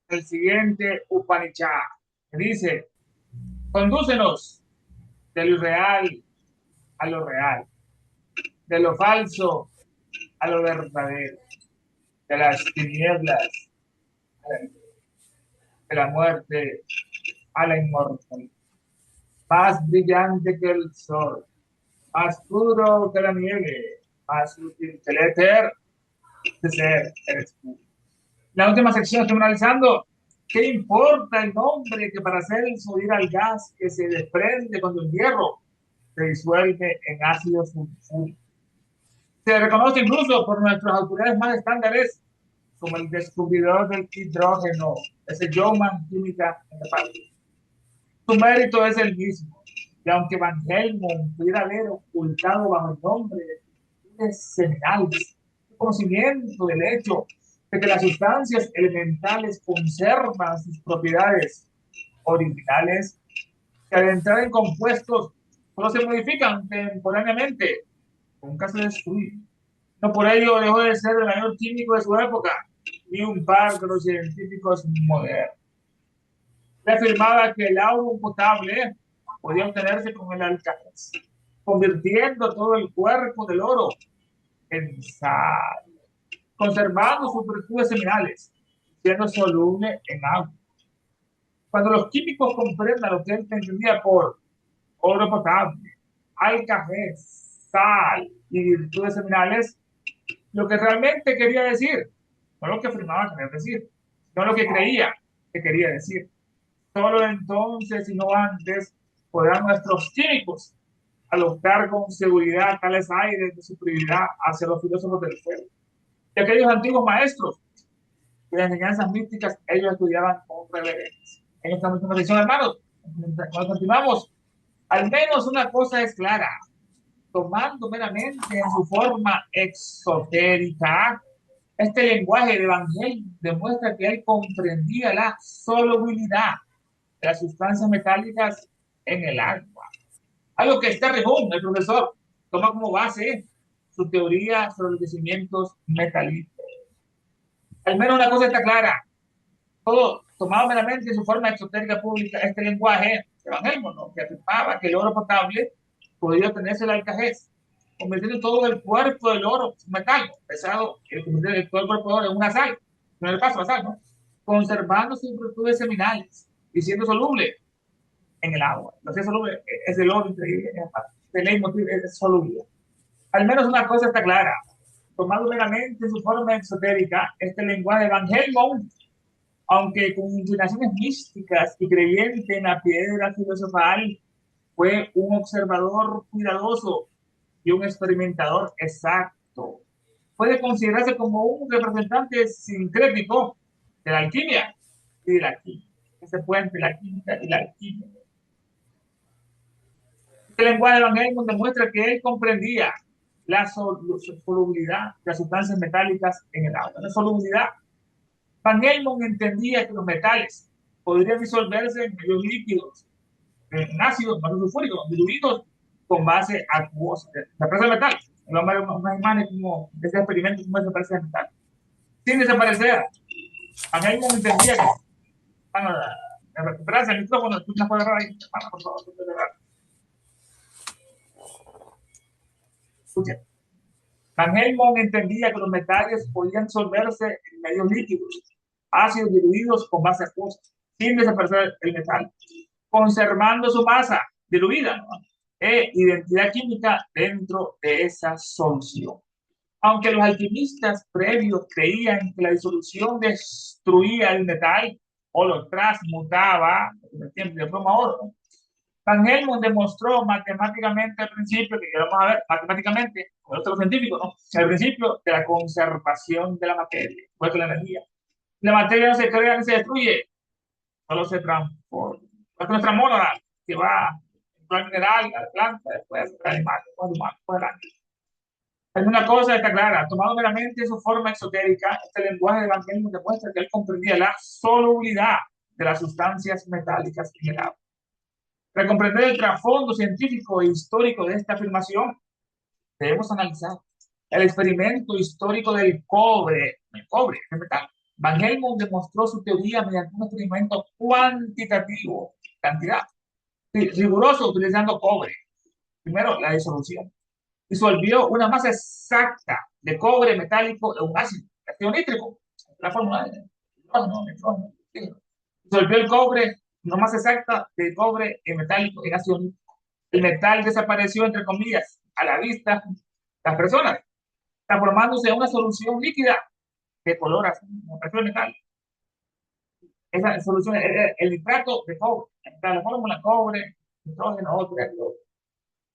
el siguiente Upanishad, que dice, condúcenos de lo irreal a lo real, de lo falso a lo verdadero, de las tinieblas a la luz, de la muerte a la inmortalidad. Más brillante que el sol, más puro que la nieve, más útil que el éter, de ser eres tú. La última sección estoy analizando. ¿Qué importa el nombre que para hacer subir al gas que se desprende cuando el hierro se disuelve en ácido sulfúrico? Se reconoce incluso por nuestras autoridades más estándares como el descubridor del hidrógeno, ese Johann Química en el país. Su mérito es el mismo. Y aunque Van Helmont pudiera haber ocultado bajo el nombre de seminales, el conocimiento del hecho de que las sustancias elementales conservan sus propiedades originales, que al entrar en compuestos solo se modifican temporáneamente, nunca se destruyen. No por ello dejó de ser el mayor químico de su época, ni un par de los científicos modernos. Le afirmaba que el agua potable podía obtenerse con el alcalaz, convirtiendo todo el cuerpo del oro en sal, conservando sus virtudes seminales, siendo soluble en agua. Cuando los químicos comprendan lo que él entendía por oro potable, alcajés, sal y virtudes seminales, lo que realmente quería decir, no lo que afirmaba querer decir, no lo que creía que quería decir. Solo entonces y no antes podrán nuestros químicos adoptar con seguridad tales aires de superioridad hacia los filósofos del fuego. Y aquellos antiguos maestros de las enseñanzas místicas, ellos estudiaban con reverencia. En esta misma sección, hermanos, cuando continuamos, al menos una cosa es clara, tomando meramente en su forma exotérica, este lenguaje del Evangelio demuestra que él comprendía la solubilidad de las sustancias metálicas en el agua. Algo que Sterling Hume, el profesor, toma como base su teoría sobre los yacimientos metalíferos. Al menos una cosa está clara, todo tomado meramente en su forma exotérica pública, este lenguaje evangélico, ¿no? Que afirmaba que el oro potable podría obtenerse el alcajez, convirtiendo todo el cuerpo del oro en metal pesado, convirtiendo todo el cuerpo del oro en una sal, no el paso a sal, ¿no? Conservando sus virtudes seminales y siendo soluble en el agua. Lo que es soluble es el oro increíble, de leitmotiv es soluble. Al menos una cosa está clara, tomado meramente en su forma exotérica, este lenguaje de Van Helmont, aunque con inclinaciones místicas y creyente en la piedra filosofal, fue un observador cuidadoso y un experimentador exacto. Puede considerarse como un representante sincrético de la alquimia y de la química. Ese puente, la química y la alquimia. Este lenguaje de Van Helmont demuestra que él comprendía la solubilidad de las sustancias metálicas en el agua. La solubilidad. Van Helmont entendía que los metales podrían disolverse en medios líquidos, en ácidos, más sulfúricos, diluidos con base acuosa. La presa de metal. Vamos a ver unas imágenes como de ese experimento, como se parece de metal. Sin desaparecer. Van Helmont entendía que, bueno, recuperarse el micrófono, tú me puedes agarrar ahí, por favor, escuchen. Van Helmont entendía que los metales podían disolverse en medios líquidos, ácidos diluidos con base acuosa, sin desaparecer el metal, conservando su masa diluida, ¿no? E identidad química dentro de esa solución. Aunque los alquimistas previos creían que la disolución destruía el metal o lo transmutaba de forma a oro, Van Helmont demostró matemáticamente al principio, que vamos a ver matemáticamente, con otros científicos, ¿no? Al principio de la conservación de la materia, pues de la energía. La materia no se crea ni se destruye, solo se transforma. Es nuestra mónada que va en plan mineral, a la planta, después al animal, después al humano, después al ángel. Hay una cosa está clara, tomado meramente su forma exotérica, este lenguaje de Van Helmont demuestra que él comprendía la solubilidad de las sustancias metálicas en el agua. Para comprender el trasfondo científico e histórico de esta afirmación, debemos analizar el experimento histórico del cobre, el metal, Van Helmont demostró su teoría mediante un experimento cuantitativo, cantidad, riguroso, utilizando cobre. Primero, la disolución. Disolvió una masa exacta de cobre metálico en un ácido nítrico. La fórmula de nitrógeno. Disolvió el cobre, una masa exacta de cobre en metálico en ácido nítrico. El metal desapareció, entre comillas, a la vista de las personas, transformándose en una solución líquida de color azul, como el metal. Esa solución es el nitrato de cobre. La fórmula cobre, nitrógeno, otro.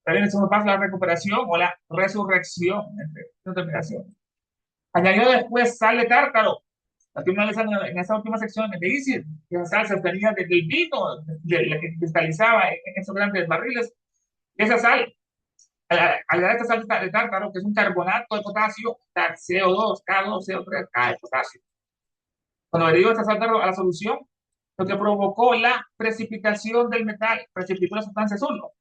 También el segundo paso, la recuperación o la resurrección, entre determinación. Añadió después sal de tártaro. La estoy analizando en esa última sección de ICID, que esa sal se obtenía del vino, de la que cristalizaba en esos grandes barriles. Esa sal, al dar esta sal de tártaro, que es un carbonato de potasio, CO2, K2, CO3, K de potasio. Cuando derivó esta sal a la solución, lo que provocó la precipitación del metal, precipitó la sustancia azul, ¿no?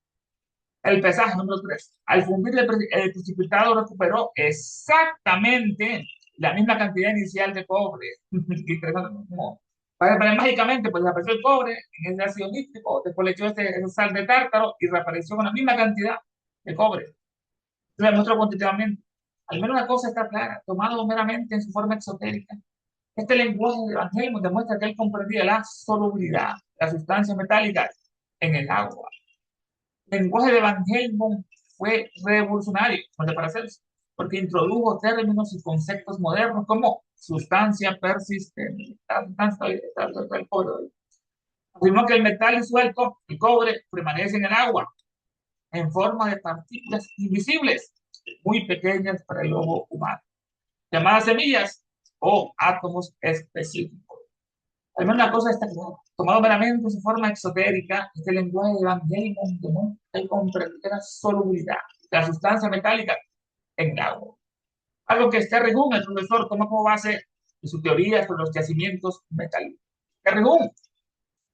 El pesaje número 3. Al fundir el precipitado recuperó exactamente la misma cantidad inicial de cobre. Mágicamente, pues desapareció el cobre en ese ácido nítrico, después le echó esa sal de tártaro y reapareció con la misma cantidad de cobre. Entonces demostró cuantitativamente. Al menos una cosa está clara, tomado meramente en su forma exotérica. Este lenguaje de Van Helmont demuestra que él comprendía la solubilidad, las sustancias metálicas en el agua. El lenguaje de Van Helmont fue revolucionario, porque introdujo términos y conceptos modernos como sustancia persistente. Afirmó que el metal disuelto, el cobre, permanece en el agua en forma de partículas invisibles, muy pequeñas para el ojo humano, llamadas semillas o átomos específicos. Al menos una cosa está clara. Tomado meramente en su forma exotérica, este lenguaje de Van Helmont demuestra el comprender la solubilidad de la sustancia metálica en el agua. Algo que Sterry Hume, el profesor, toma como base de su teoría sobre los yacimientos metálicos. Sterry Hume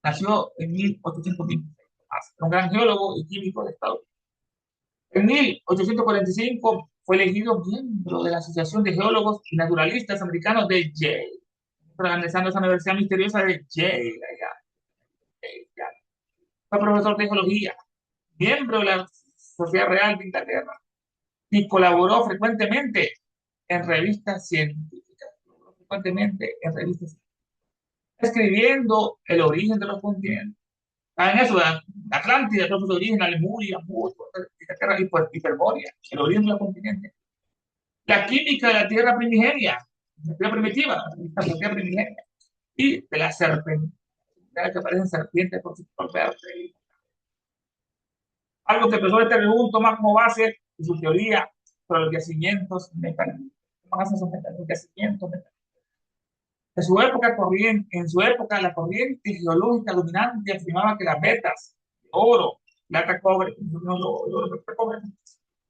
nació en 1826, un gran geólogo y químico de Estados Unidos. En 1845 fue elegido miembro de la Asociación de Geólogos y Naturalistas Americanos de Yale, organizando esa universidad misteriosa de Yale. Fue profesor de geología, miembro de la Sociedad Real de Inglaterra y colaboró frecuentemente en revistas científicas, escribiendo el origen de los continentes. En eso, Atlántida, el propio origen, la Lemuria, Inglaterra y Hiperborea, el origen de los continentes. La química de la tierra primigenia, la tierra primitiva, la tierra primigenia, y de la serpiente, que aparecen serpientes por su propia. Algo que el profesor Terrebún toma como base de su teoría sobre los yacimientos metálicos. Los yacimientos metálicos. En su época, la corriente geológica dominante afirmaba que las vetas, oro, plata, cobre,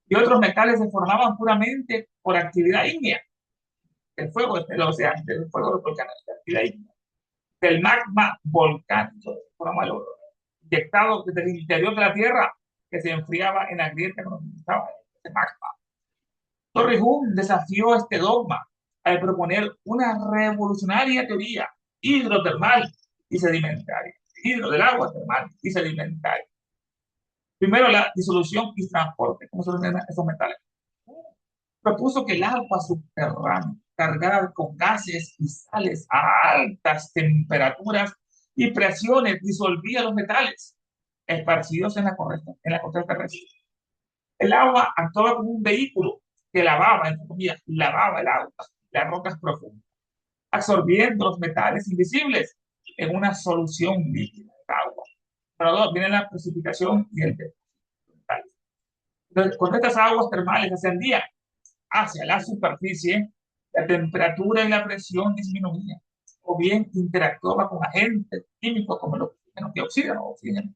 y otros metales se formaban puramente por actividad ígnea. El fuego del océano, del fuego de los volcanes, de actividad ígnea. Del magma volcánico, inyectado desde el interior de la Tierra, que se enfriaba en la grieta cuando estaba ese magma. Torrejón desafió este dogma al proponer una revolucionaria teoría hidrotermal y sedimentaria. Hidro del agua termal y sedimentaria. Primero, la disolución y transporte, como se ordenan esos metales. Propuso que el agua subterránea, cargada con gases y sales a altas temperaturas y presiones, disolvía los metales esparcidos en la corteza terrestre. El agua actuaba como un vehículo que lavaba, entre comillas, lavaba el agua, las rocas profundas, absorbiendo los metales invisibles en una solución líquida de agua. Pero dos, viene la precipitación y el metal. Entonces, cuando estas aguas termales ascendían hacia la superficie, la temperatura y la presión disminuían, o bien interactuaba con agentes químicos como el oxígeno, que oxidan o oxígeno,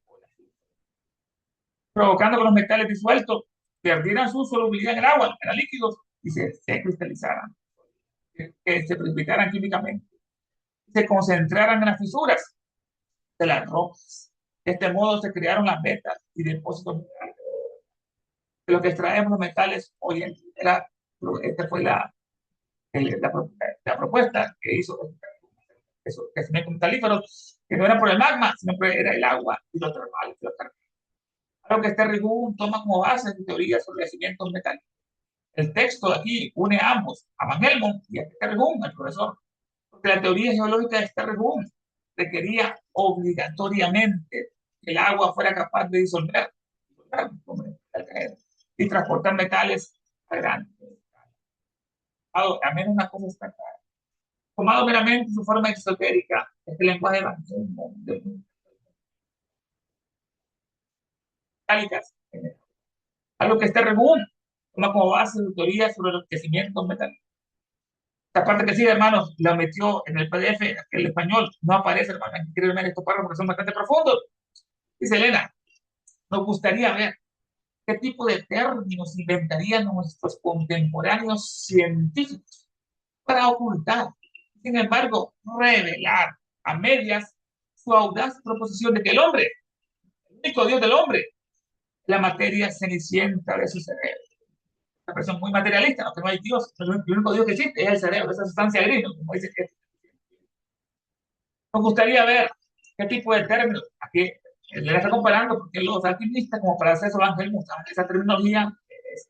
provocando que los metales disueltos perdieran su solubilidad en el agua, eran líquidos, y se cristalizaran, que se precipitaran químicamente, se concentraran en las fisuras de las rocas. De este modo se crearon las vetas y depósitos minerales. De lo que extraemos los metales hoy en día. Esta fue la propuesta que hizo esos yacimientos metalíferos, que no eran por el magma, sino que era el agua y los termales. Algo que este Rigún toma como base su teoría sobre yacimientos metálicos. El texto de aquí une a ambos, a Van Helmont y a este Rigún, el profesor, porque la teoría geológica de este Rigún requería obligatoriamente que el agua fuera capaz de disolver y transportar metales a grandes. A menos una cosa está clara. Tomado meramente su forma exotérica, este lenguaje de metálicas, algo que este Regún toma como base su teoría sobre los crecimientos metálicos. Esta parte que sigue, hermanos, la metió en el PDF, el español no aparece, hermanos, quiero ver estos párrafos porque son bastante profundos. Dice Elena, nos gustaría ver qué tipo de términos inventarían nuestros contemporáneos científicos para ocultar, sin embargo, revelar a medias su audaz proposición de que el hombre, el único Dios del hombre, la materia cenicienta de su cerebro. Una expresión muy materialista, ¿no? Que no hay Dios, el único Dios que existe es el cerebro, esa sustancia gris, ¿no? Como dice que nos gustaría ver qué tipo de términos, aquí le está comparando porque los alquimistas, como para hacer eso, Ángel, esa terminología es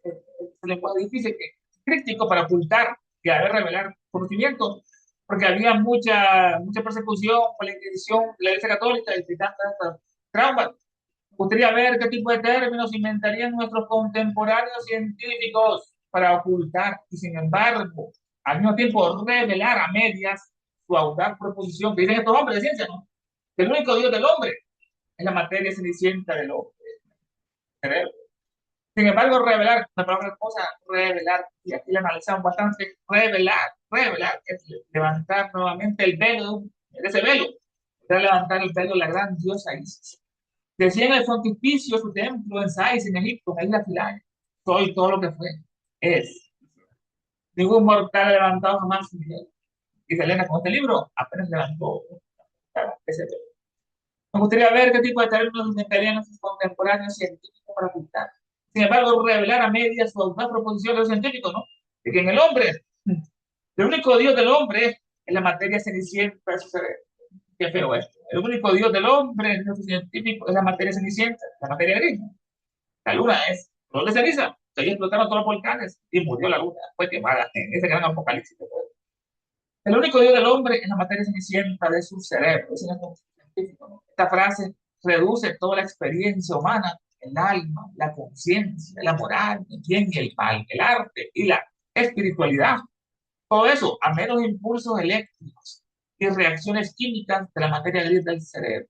un lenguaje difícil, que es crítico para ocultar y a ver, revelar conocimientos, porque había mucha persecución por la Inquisición de la Iglesia Católica y tantas traumas. Me gustaría ver qué tipo de términos inventarían nuestros contemporáneos científicos para ocultar y, sin embargo, al mismo tiempo revelar a medias su audaz proposición que dicen estos hombres de ciencia, ¿no? Que el único Dios del hombre es la materia cenicienta del hombre. Sin embargo, revelar, la palabra cosa, revelar, y aquí la analizamos bastante, revelar, es levantar nuevamente el velo, ese velo, era levantar el velo de la gran diosa Isis. Decía en el frontispicio su templo en Sais, en Egipto, en la isla Philae, soy todo lo que fue, es. Ningún mortal ha levantado jamás su velo. Y Selena, con este libro, apenas levantó ese velo. Me gustaría ver qué tipo de términos inventarían nuestros contemporáneos científicos para ocultar. Sin embargo, revelar a medias su audaz proposición de los científicos, ¿no? De que en el hombre, el único Dios del hombre es la materia cenicienta de su cerebro. Qué feo esto. El único Dios del hombre, el nuestro científico, es la materia cenicienta, la materia gris. La luna es flor de ceniza. Ahí explotaron todos los volcanes y murió la luna. Fue quemada en ese gran apocalipsis. El único Dios del hombre es la materia cenicienta de su cerebro. Es un científico, ¿no? Esta frase reduce toda la experiencia humana, el alma, la conciencia, la moral, el bien y el mal, el arte y la espiritualidad. Todo eso a menos impulsos eléctricos y reacciones químicas de la materia gris del cerebro.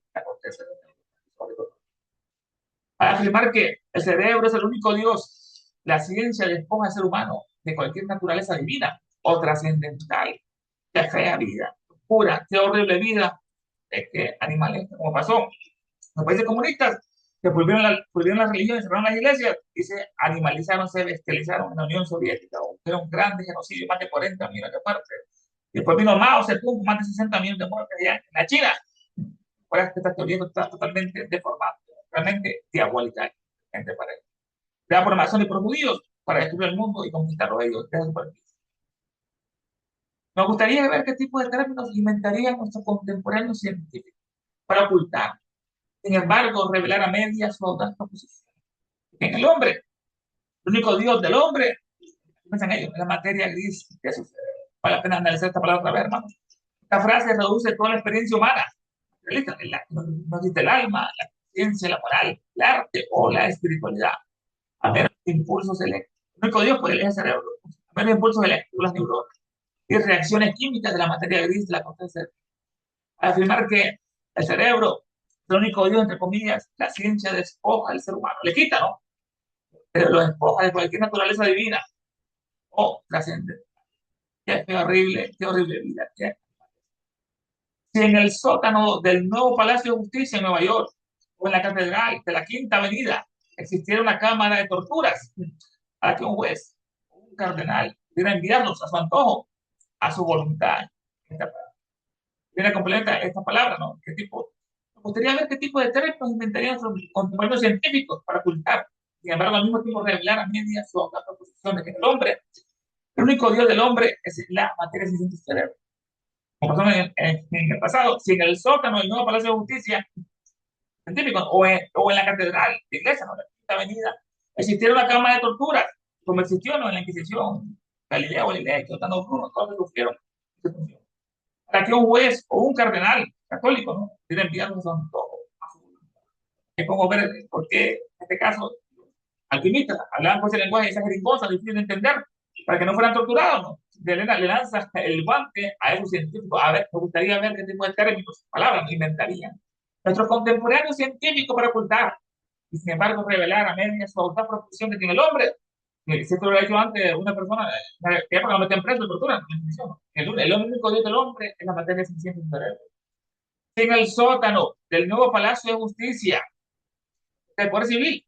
Para afirmar que el cerebro es el único Dios, la ciencia despoja al ser humano de cualquier naturaleza divina o trascendental. Qué fea vida, pura, qué horrible vida, es que animales, como pasó en los países comunistas, que prohibieron las religiones, cerraron las iglesias y se animalizaron, se bestializaron en la Unión Soviética. Era un gran genocidio, más de 40 millones de muertes. Y después vino Mao Zedong, más de 60 millones de muertes allá en la China. Por eso esta teoría está totalmente deformada, realmente diabólica. Gente para creada por masones y por judíos para destruir el mundo y conquistarlo ellos desde su superficie. Nos gustaría ver qué tipo de términos inventarían nuestros contemporáneos científicos para ocultar, sin embargo, revelar a medias su audaz proposición. En el hombre, el único Dios del hombre, piensan ellos, es la materia gris que sucede. Vale la pena analizar esta palabra otra vez, hermanos. Esta frase reduce toda la experiencia humana. No existe el alma, la ciencia, la moral, el arte o la espiritualidad. A menos impulsos eléctricos. El único Dios puede elegir el cerebro. A menos impulsos eléctricos, las neuronas y reacciones químicas de la materia gris de la corteza. Al afirmar que el cerebro es el único Dios, entre comillas, la ciencia despoja al ser humano. Le quita, ¿no? Pero lo despoja de cualquier naturaleza divina o trascendente. Qué horrible vida. Si en el sótano del nuevo Palacio de Justicia en Nueva York o en la Catedral de la Quinta Avenida existiera una cámara de torturas a la que un juez o un cardenal pudiera enviarlos a su antojo, a su voluntad. Viene completa esta palabra, ¿no? ¿Qué tipo? Me gustaría ver qué tipo de términos inventarían los contemporáneos científicos para ocultar, sin embargo, al mismo tiempo revelar a medias su proposición de que el hombre, el único Dios del hombre es la materia sin cerebro. como pasó en el pasado, si en el sótano del nuevo Palacio de Justicia científico o en la catedral de iglesia, ¿no? En la Quinta Avenida, existiera una cama de tortura, como existió, ¿no? En la Inquisición, Galileo Galilei, Giordano Bruno, todos sufrieron. Para que un juez o un cardenal católico, ¿no? Tiene enviado a su voluntad. Es como ver por qué, en este caso, alquimistas hablaban con ese lenguaje, esa jeringosa difícil de entender, para que no fueran torturados, ¿no? Le lanza el guante a esos científicos. A ver, me gustaría ver qué tipo de términos, palabras inventarían. Nuestros contemporáneos científicos para ocultar y sin embargo revelar a medias su auténtica proporción que tiene el hombre. Si esto lo ha hecho antes una persona, que lo meten preso y tortura, el único Dios del hombre es la materia sencilla del cerebro. En el sótano del nuevo Palacio de Justicia del Poder Civil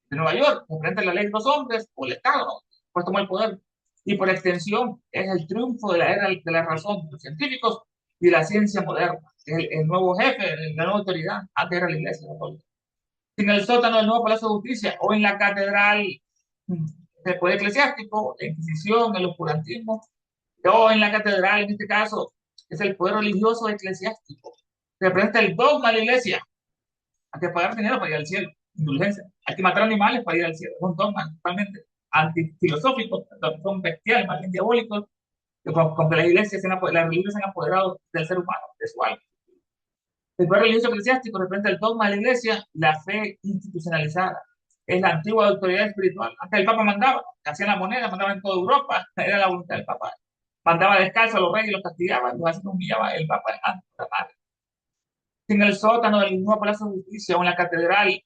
de Nueva York, enfrenta la ley de los hombres o el Estado, ¿no? Pues toma el poder. Y por extensión es el triunfo de la era de la razón de los científicos y de la ciencia moderna. El nuevo jefe, la nueva autoridad, antes era la Iglesia Católica. En el sótano del nuevo Palacio de Justicia o en la catedral del poder eclesiástico, la Inquisición, el oscurantismo, o en la catedral, en este caso, es el poder religioso eclesiástico. Representa el dogma de la iglesia. Hay que pagar dinero para ir al cielo, indulgencia. Hay que matar animales para ir al cielo. Es un dogma totalmente antifilosófico, son bestiales, más bien diabólicos, con que las iglesias, las religiones se han apoderado del ser humano, de su alma. El poder religioso eclesiástico representa el dogma de la iglesia, la fe institucionalizada. Es la antigua autoridad espiritual. Antes el Papa mandaba, hacían la moneda, mandaba en toda Europa, era la voluntad del Papa. Mandaba descalzo a los reyes, los castigaba, los así humillaba el Papa antes de la madre. En el sótano del nuevo Palacio de Justicia o en la Catedral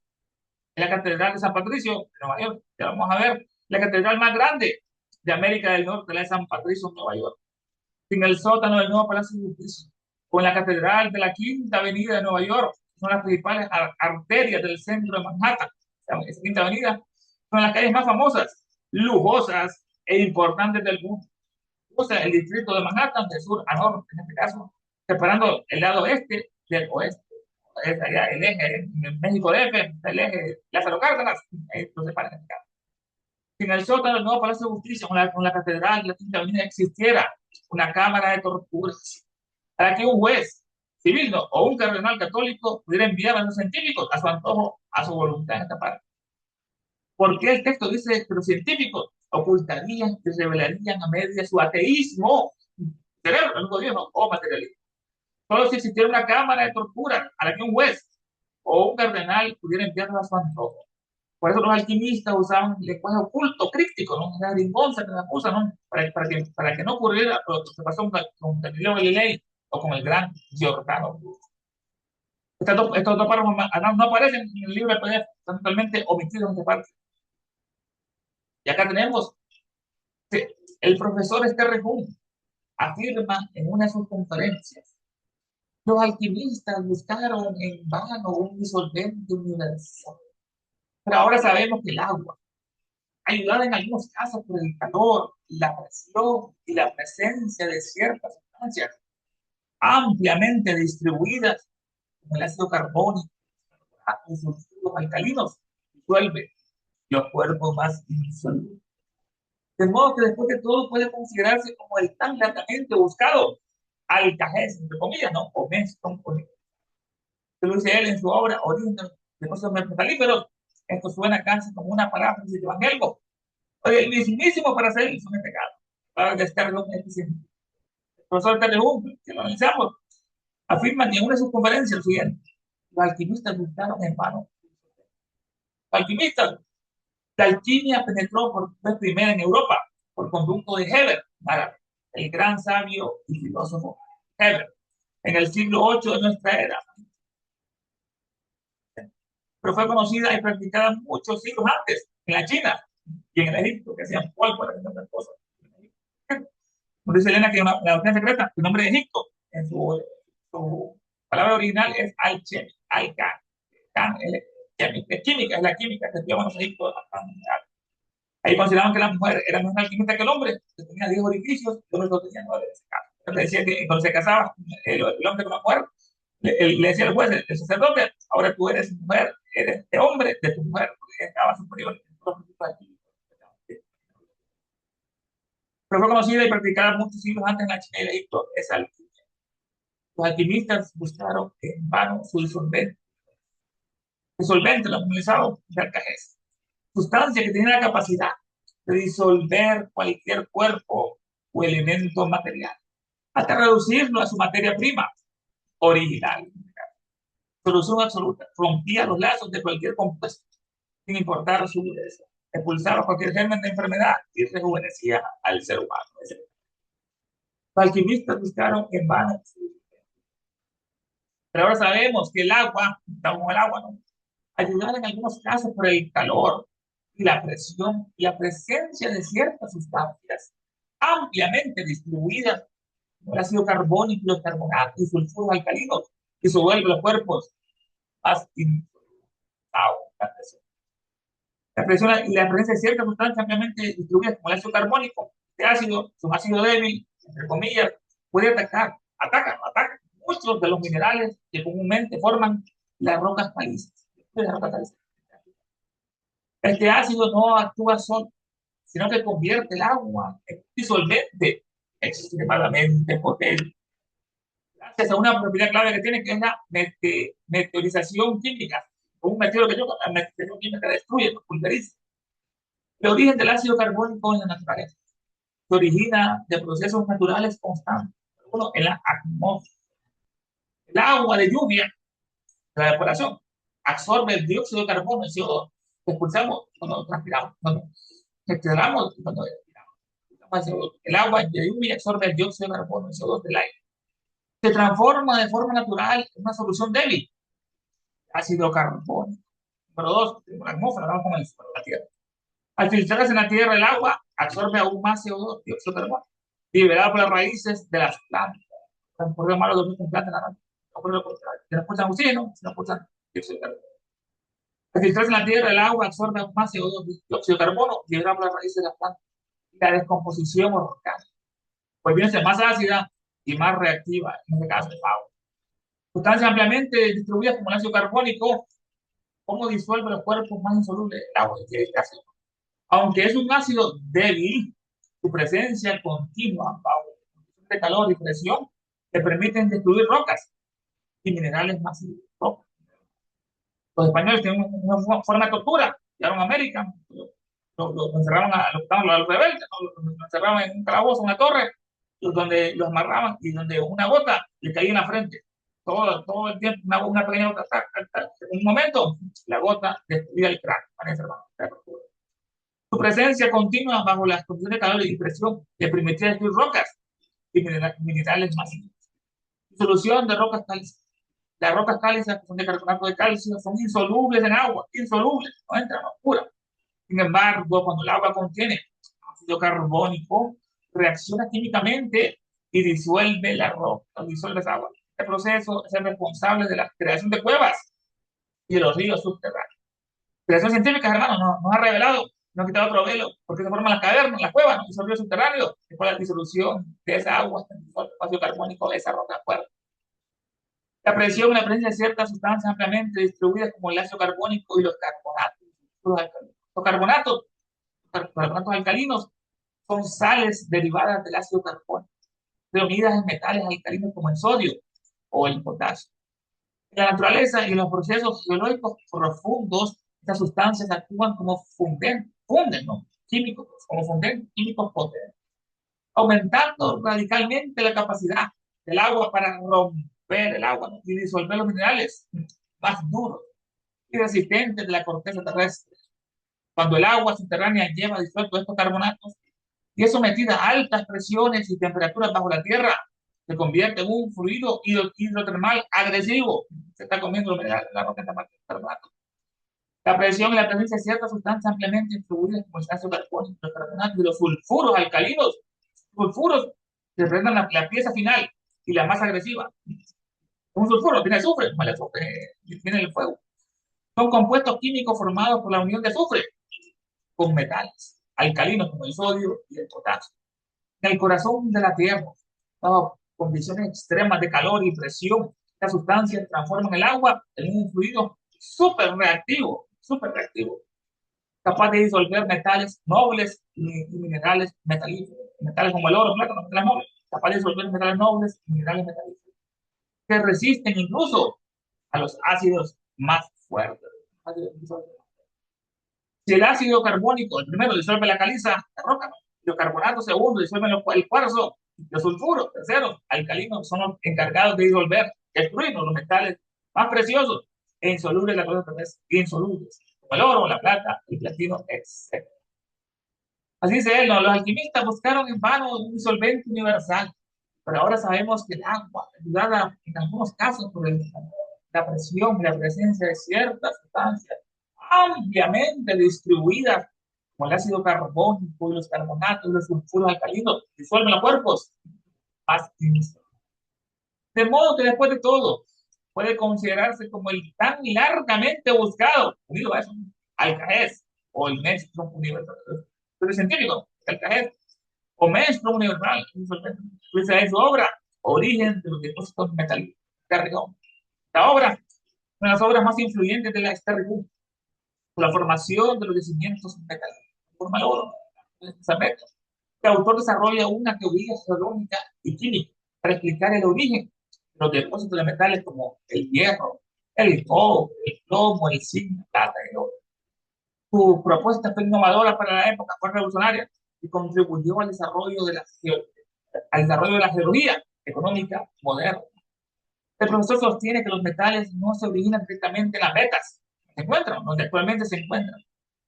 de San Patricio, de Nueva York, ya vamos a ver, la catedral más grande de América del Norte, la de San Patricio, Nueva York. En el sótano del nuevo Palacio de Justicia, con la Catedral de la Quinta Avenida de Nueva York, son las principales arterias del centro de Manhattan. Esa Quinta Avenida son las calles más famosas, lujosas e importantes del mundo. O sea, el distrito de Manhattan, de sur a norte, en este caso, separando el lado este del oeste. Es allá el eje, en México DF, el eje Lázaro Cárdenas, ahí lo separan en este caso. Si en el sótano del nuevo Palacio de Justicia, con la catedral de la Quinta Avenida, existiera una cámara de torturas para que un juez civil, ¿no? O un cardenal católico pudiera enviar a los científicos a su antojo, a su voluntad en esta parte. ¿Por qué el texto dice que los científicos ocultarían y revelarían a medias su ateísmo? Cerebro, el único Dios, ¿no? O materialismo. Solo si existiera una cámara de tortura a la que un juez o un cardenal pudiera enviarlos a su antojo. Por eso los alquimistas usaban lenguaje oculto, críptico, ¿no? Una gringonza que me acusa, ¿no? Para que no ocurriera lo que se pasó con Galileo Galilei o con el gran Giordano Bruno. Estos dos párrafos no aparecen en el libro de PDF, están totalmente omitidos en esta parte. Y acá tenemos, el profesor Esther Rejún afirma en una de sus conferencias: los alquimistas buscaron en vano un disolvente universal, pero ahora sabemos que el agua, ayudada en algunos casos por el calor, la presión y la presencia de ciertas sustancias ampliamente distribuidas, como el ácido carbónico, los sulfuros alcalinos, disuelve los cuerpos más insolubles. De modo que después de todo puede considerarse como el tan largamente buscado alcajés, entre comillas, ¿no? O Meston, que lo dice él en su obra Origen de los metalíferos. Esto suena casi como una paráfrasis de Evangelio. Oye, el mismísimo para hacer el pecado, para descargar un eficiente. El profesor Terrehun, que lo analizamos, afirma que en una de sus conferencias, lo siguiente: los alquimistas buscaron en vano. Alquimistas, la alquimia penetró por vez primera en Europa por conducto de Heber, el gran sabio y filósofo Heber, en el siglo VIII de nuestra era. Pero fue conocida y practicada muchos siglos antes en la China y en el Egipto, que hacían pólvora y otras cosas. Como dice Elena, que la doctrina secreta, el nombre de Egipto, en su palabra original es alchemy, alcan, es química, es la química que estudiaban los egipcios. Ahí consideraban que la mujer era más alquimista que el hombre, que tenía 10 orificios, y el hombre solo tenía 9 de ese caso. Entonces decía que cuando se casaba el hombre con la mujer, le decía al juez, el sacerdote: ahora tú eres mujer, eres de hombre de tu mujer, porque estaba superior en todos los tipos de actividades. Pero fue conocida y practicada muchos siglos antes en la China y el Egipto, esa alquimia. Los alquimistas buscaron en vano su disolvente. El solvente, lo utilizado de Arcajes, sustancia que tiene la capacidad de disolver cualquier cuerpo o elemento material, hasta reducirlo a su materia prima original. Solución absoluta. Rompía los lazos de cualquier compuesto, sin importar su dureza. Expulsaba cualquier germen de enfermedad y rejuvenecía al ser humano. Los alquimistas buscaron en vano. Pero ahora sabemos que el agua, estamos con el agua, ¿no? Ayudar en algunos casos por el calor y la presión y la presencia de ciertas sustancias ampliamente distribuidas, como el ácido carbónico, los carbonatos y sulfuros alcalinos, que suelven los cuerpos más la presión y la presencia de ciertas sustancias ampliamente distribuidas, como el ácido carbónico, este ácido, es un ácido débil, entre comillas, puede ataca muchos de los minerales que comúnmente forman las rocas calizas. Este ácido no actúa solo, sino que convierte el agua en disolvente extremadamente potente, gracias a una propiedad clave que tiene, que es la meteorización química. Un meteoro que yo, la meteorización química destruye, pulveriza. El origen del ácido carbónico en la naturaleza se origina de procesos naturales constantes. Uno, en la atmósfera. El agua de lluvia, la evaporación, absorbe el dióxido de carbono, el CO2, que expulsamos cuando transpiramos, cuando exhalamos, cuando expiramos. El agua de lluvia absorbe el dióxido de carbono, el CO2 del aire. Se transforma de forma natural en una solución débil, ácido carbónico. Número dos, la atmósfera, vamos con el suelo, la tierra. Al filtrarse en la tierra el agua, absorbe aún más CO2, dióxido de carbono, liberado por las raíces de las plantas. Por lo malo dormir con plantas, nada. No por lo contrario. Si no pulsan oxígeno, si no pulsan dióxido de carbono. Al filtrarse en la tierra el agua, absorbe aún más CO2, dióxido de carbono, liberado por las raíces de las plantas. La descomposición orgánica. Pues viene a ser más ácida y más reactiva, en este caso el agua. Sustancias ampliamente distribuidas como el ácido carbónico, cómo disuelve los cuerpos más insolubles del agua, que es ácido. Aunque es un ácido débil, su presencia continua bajo de calor y presión le permiten destruir rocas y minerales masivos. Los españoles tienen una forma de tortura, llegaron a América, lo encerraron a los rebeldes, lo encerraron en un calabozo, una torre, donde los amarraban y donde una gota le caía en la frente. Todo el tiempo, una pequeña gota, en un momento, la gota destruía el cráneo. Su presencia continua bajo las condiciones de calor y presión le permitía destruir rocas y minerales masivos. Solución de rocas calizas. Las rocas calizas, que son de carbonato de calcio, son insolubles en agua, insolubles, no entran, no oscuras. Sin embargo, cuando el agua contiene ácido carbónico, reacciona químicamente y disuelve la roca, disuelve esa agua. Este proceso es el responsable de la creación de cuevas y de los ríos subterráneos. Creación científica, hermano, nos ha revelado, nos ha quitado otro velo, porque se forman las cavernas, las cuevas, esos ríos subterráneos, después de la disolución de esa agua, el ácido carbónico de esa roca fuerte. La presión y la presencia de ciertas sustancias ampliamente distribuidas como el ácido carbónico y los carbonatos. Los carbonatos alcalinos son sales derivadas del ácido carbónico, reunidas en metales alcalinos como el sodio o el potasio. En la naturaleza y en los procesos geológicos profundos, estas sustancias actúan como funden, ¿no? Químicos, como fundentes químicos potentes, aumentando radicalmente la capacidad del agua para romper el agua, ¿no? Y disolver los minerales más duros y resistentes de la corteza terrestre. Cuando el agua subterránea lleva disueltos estos carbonatos y es sometida a altas presiones y temperaturas bajo la tierra, se convierte en un fluido hidrotermal agresivo. Se está comiendo la roca de carbonato. La presión y la presencia de ciertas sustancias ampliamente distribuidas como el ácido carbónico, los carbonatos y los sulfuros alcalinos. Sulfuros representan la pieza final y la más agresiva. Un sulfuro tiene azufre, como el azufre tiene el fuego. Son compuestos químicos formados por la unión de azufre con metales alcalinos como el sodio y el potasio. En el corazón de la Tierra, bajo condiciones extremas de calor y presión, estas sustancias transforman el agua en un fluido súper reactivo, capaz de disolver metales nobles y minerales metalíferos, metales como el oro, plátano, metales nobles, capaz de disolver metales nobles y minerales metalíferos. que resisten incluso a los ácidos más fuertes. Si el ácido carbónico, el primero, disuelve la caliza, la roca, los carbonatos, segundo, disuelven el cuarzo, los sulfuros, tercero, alcalinos son los encargados de disolver, destruir los metales más preciosos e insolubles, las cosas insolubles, como el oro, la plata, el platino, etc. Así dice él, ¿no? Los alquimistas buscaron en vano un solvente universal, pero ahora sabemos que el agua, ayudada en algunos casos por la presión y la presencia de ciertas sustancias ampliamente distribuidas, como el ácido carbónico y los carbonatos y los sulfuros alcalinos, disuelven los cuerpos más insolubles. De modo que después de todo, puede considerarse como el tan largamente buscado, unido a eso, Alcajes o el Menstrum universal. Pero científico, Alcajes o Menstrum universal, en su obra, Origen de los depósitos metálicos, Carrión. La obra, una de las obras más influyentes de la Starry la formación de los yacimientos metálicos, forma el oro, el autor desarrolla una teoría geológica y química para explicar el origen de los depósitos de metales como el hierro, el cobre, el plomo, el zinc, la plata y el oro. Su propuesta fue innovadora para la época, fue revolucionaria y contribuyó al desarrollo de la geología económica moderna. El profesor sostiene que los metales no se originan directamente en las vetas, se encuentran, donde actualmente se encuentran,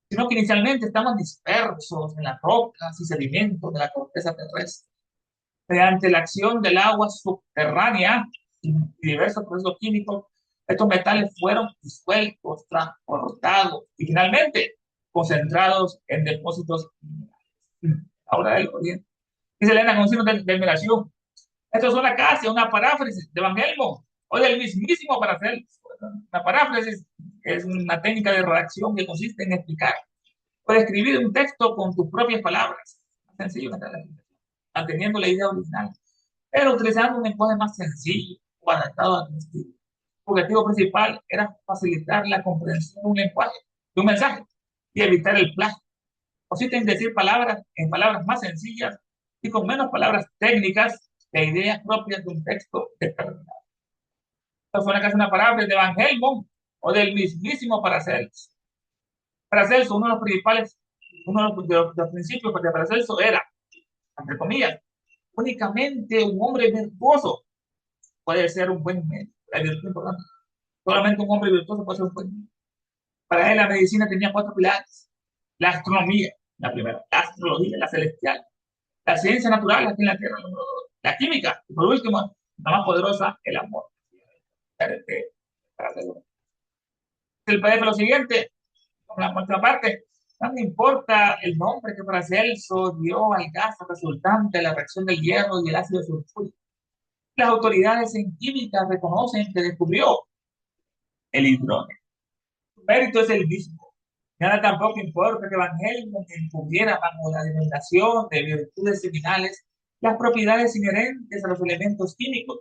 sino que inicialmente estaban dispersos en las rocas y sedimentos de la corteza terrestre. Mediante la acción del agua subterránea y diversos procesos químicos, estos metales fueron disueltos, transportados y finalmente concentrados en depósitos minerales. Ahora del oriente. Dice Elena con signos de admiración. Esto es una paráfrasis de Van Helmont o del mismísimo Paracelsus. La paráfrasis es una técnica de redacción que consiste en explicar o escribir un texto con tus propias palabras. Sencillo, manteniendo la idea original, pero utilizando un lenguaje más sencillo o adaptado a tu estilo. El objetivo principal era facilitar la comprensión de un lenguaje, de un mensaje, y evitar el plagio. Consiste en decir palabras en palabras más sencillas y con menos palabras técnicas de ideas propias de un texto determinado. Esta fue una paráfrasis de Van Helmont o del mismísimo Paracelsus. Paracelsus, uno de los principios de Paracelsus era, entre comillas, únicamente un hombre virtuoso puede ser un buen médico. La virtud importante. Solamente un hombre virtuoso puede ser un buen médico. Para él la medicina tenía 4 pilares. La astronomía, la primera. La astrología, la celestial. La ciencia natural, aquí en la tierra. La química. Y por último, la más poderosa, el amor. El PDF lo siguiente, con la contraparte, no me importa el nombre que Paracelso dio al gas resultante de la reacción del hierro y el ácido sulfúrico. Las autoridades en química reconocen que descubrió el hidrógeno. Su mérito es el mismo. Nada tampoco importa que Van Helmont encubriera bajo la denominación de virtudes seminales las propiedades inherentes a los elementos químicos,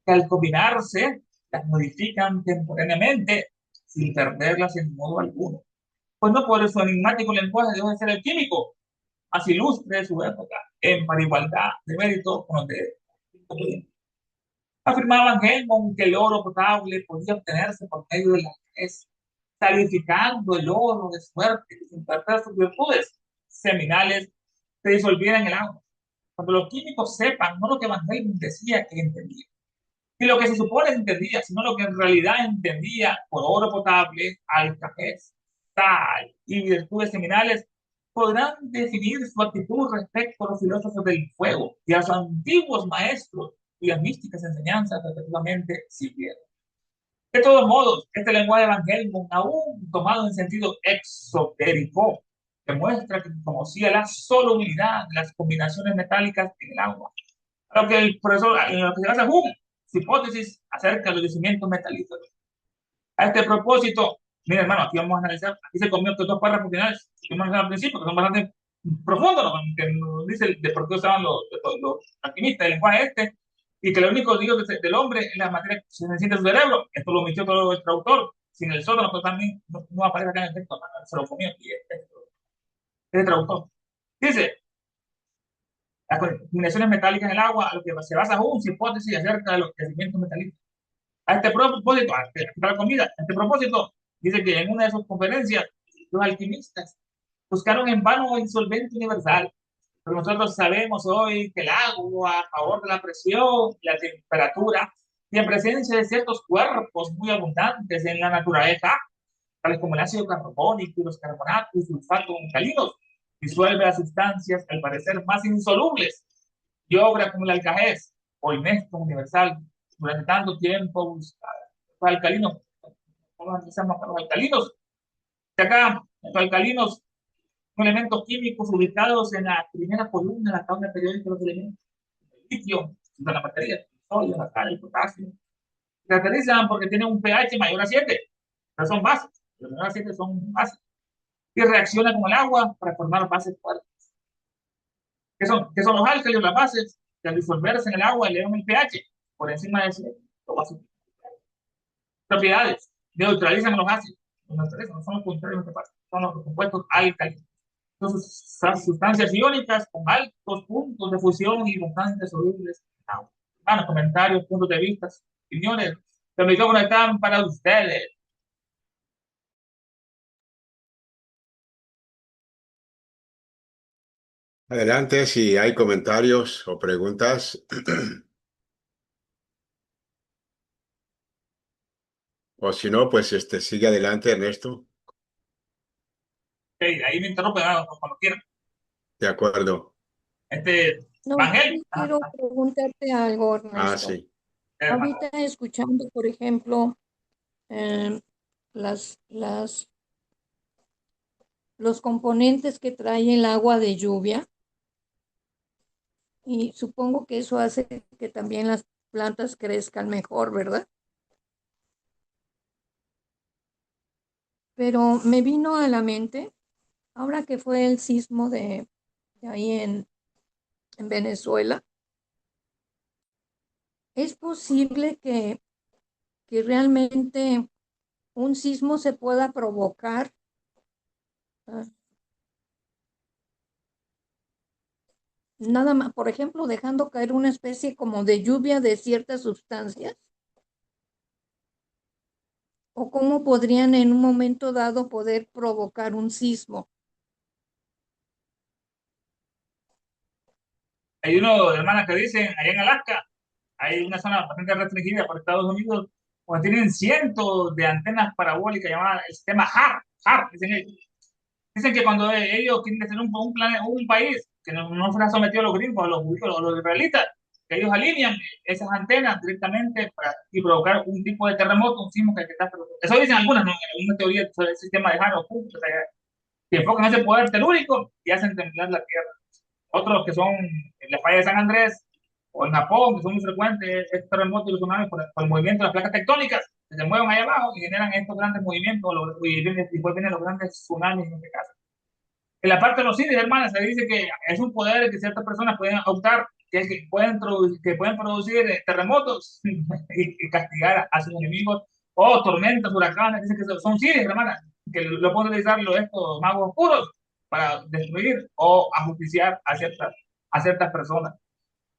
que al combinarse las modifican temporalmente sin perderlas en modo alguno. Pues no por su enigmático lenguaje debe de ser el químico más ilustre de su época, en par igualdad de mérito con los de afirmaban Helmont que el oro potable podía obtenerse por medio de la riqueza, calificando el oro de suerte que sin perder sus virtudes seminales se disolviera en el agua. Cuando los químicos sepan no lo que Van Helmont decía que entendía, y lo que se supone que entendía, sino lo que en realidad entendía por oro potable, alcajez, tal y virtudes seminales, podrán definir su actitud respecto a los filósofos del fuego y a sus antiguos maestros cuyas místicas enseñanzas respectivamente siguieron. De todos modos, este lenguaje de Van Helmont, aún tomado en sentido exotérico, demuestra que conocía la solubilidad de las combinaciones metálicas en el agua. A lo que el profesor, en lo que se basa Hume, su hipótesis acerca de los yacimientos metalíferos. A este propósito, mira hermano, aquí vamos a analizar, aquí se comió estos 2 párrafos finales que hemos analizado al principio, que son bastante profundos, ¿no? Que nos dice de por qué usaban los alquimistas del lenguaje y que lo único Dios del hombre es la materia que se necesita en su cerebro. Esto lo omitió todo el traductor. Sin el sótano, pues también no aparece acá en el texto, se lo comió aquí este traductor. Dice, las combinaciones metálicas en el agua, a lo que se basa un hipótesis acerca de los yacimientos metálicos. A este propósito, a la comida, a este propósito, dice que en una de sus conferencias, los alquimistas buscaron en vano el solvente universal. Pero nosotros sabemos hoy que el agua, a favor de la presión, la temperatura, y en presencia de ciertos cuerpos muy abundantes en la naturaleza, tales como el ácido carbónico y los carbonatos y sulfatos alcalinos, disuelve las sustancias al parecer más insolubles y obra como el alcajez o el Néstor universal durante tanto tiempo buscar los alcalinos. ¿Cómo analizamos los alcalinos? De acá, los alcalinos son elementos químicos ubicados en la primera columna de la tabla periódica de los elementos. El litio, de la batería, el sodio, la sal, el potasio. Se caracterizan porque tienen un pH mayor a 7, pero son bases. Los menores a 7 son bases. Y reacciona con el agua para formar bases fuertes. ¿Qué son los álcalis, las bases? Que al disolverse en el agua elevan el pH por encima de 7. Propiedades. Neutralizan los ácidos. Los neutralizan, no son los contrarios de parte, son los compuestos álcalis. Entonces, sustancias iónicas con altos puntos de fusión y constantes solubles en agua. Bueno, comentarios, puntos de vista, opiniones. Los micrófonos están para ustedes. Adelante, si hay comentarios o preguntas, o si no, pues sigue adelante, Ernesto. Okay, ahí me interrumpen cuando quieran. De acuerdo. Este, No, yo Ángel. sí quiero preguntarte algo, Ah, Ernesto. sí. Ahorita escuchando, por ejemplo, eh, las, las, los componentes que trae el agua de lluvia, y supongo que eso hace que también las plantas crezcan mejor, ¿verdad? Pero me vino a la mente, ahora que fue el sismo de ahí en Venezuela, ¿es posible que realmente un sismo se pueda provocar ah, nada más, por ejemplo, dejando caer una especie como de lluvia de ciertas sustancias? ¿O cómo podrían en un momento dado poder provocar un sismo? Hay uno, hermanas, que dicen, allá en Alaska, hay una zona bastante restringida por Estados Unidos, donde tienen cientos de antenas parabólicas llamadas el sistema HAR, dicen ellos. Dicen que cuando ellos quieren tener un país que no fuera sometido a los gringos, a los judíos, a los israelitas, que ellos alinean esas antenas directamente y provocar un tipo de terremoto, un sismo que está. Eso dicen algunas, ¿no? En alguna teoría sobre el sistema de HAR oculto, o sea, que enfocan ese poder telúrico y hacen temblar la tierra. Otros que son en la falla de San Andrés o en Japón, que son muy frecuentes estos terremotos y los tsunamis por el movimiento de las placas tectónicas, que se mueven ahí abajo y generan estos grandes movimientos y después vienen los grandes tsunamis en este caso. En la parte de los CIDES, hermanas, se dice que es un poder que ciertas personas pueden optar, que pueden producir terremotos y castigar a sus enemigos, o tormentas, huracanes, dicen que son CIDES, hermanas, que lo pueden utilizar estos magos oscuros para destruir o ajusticiar a ciertas personas.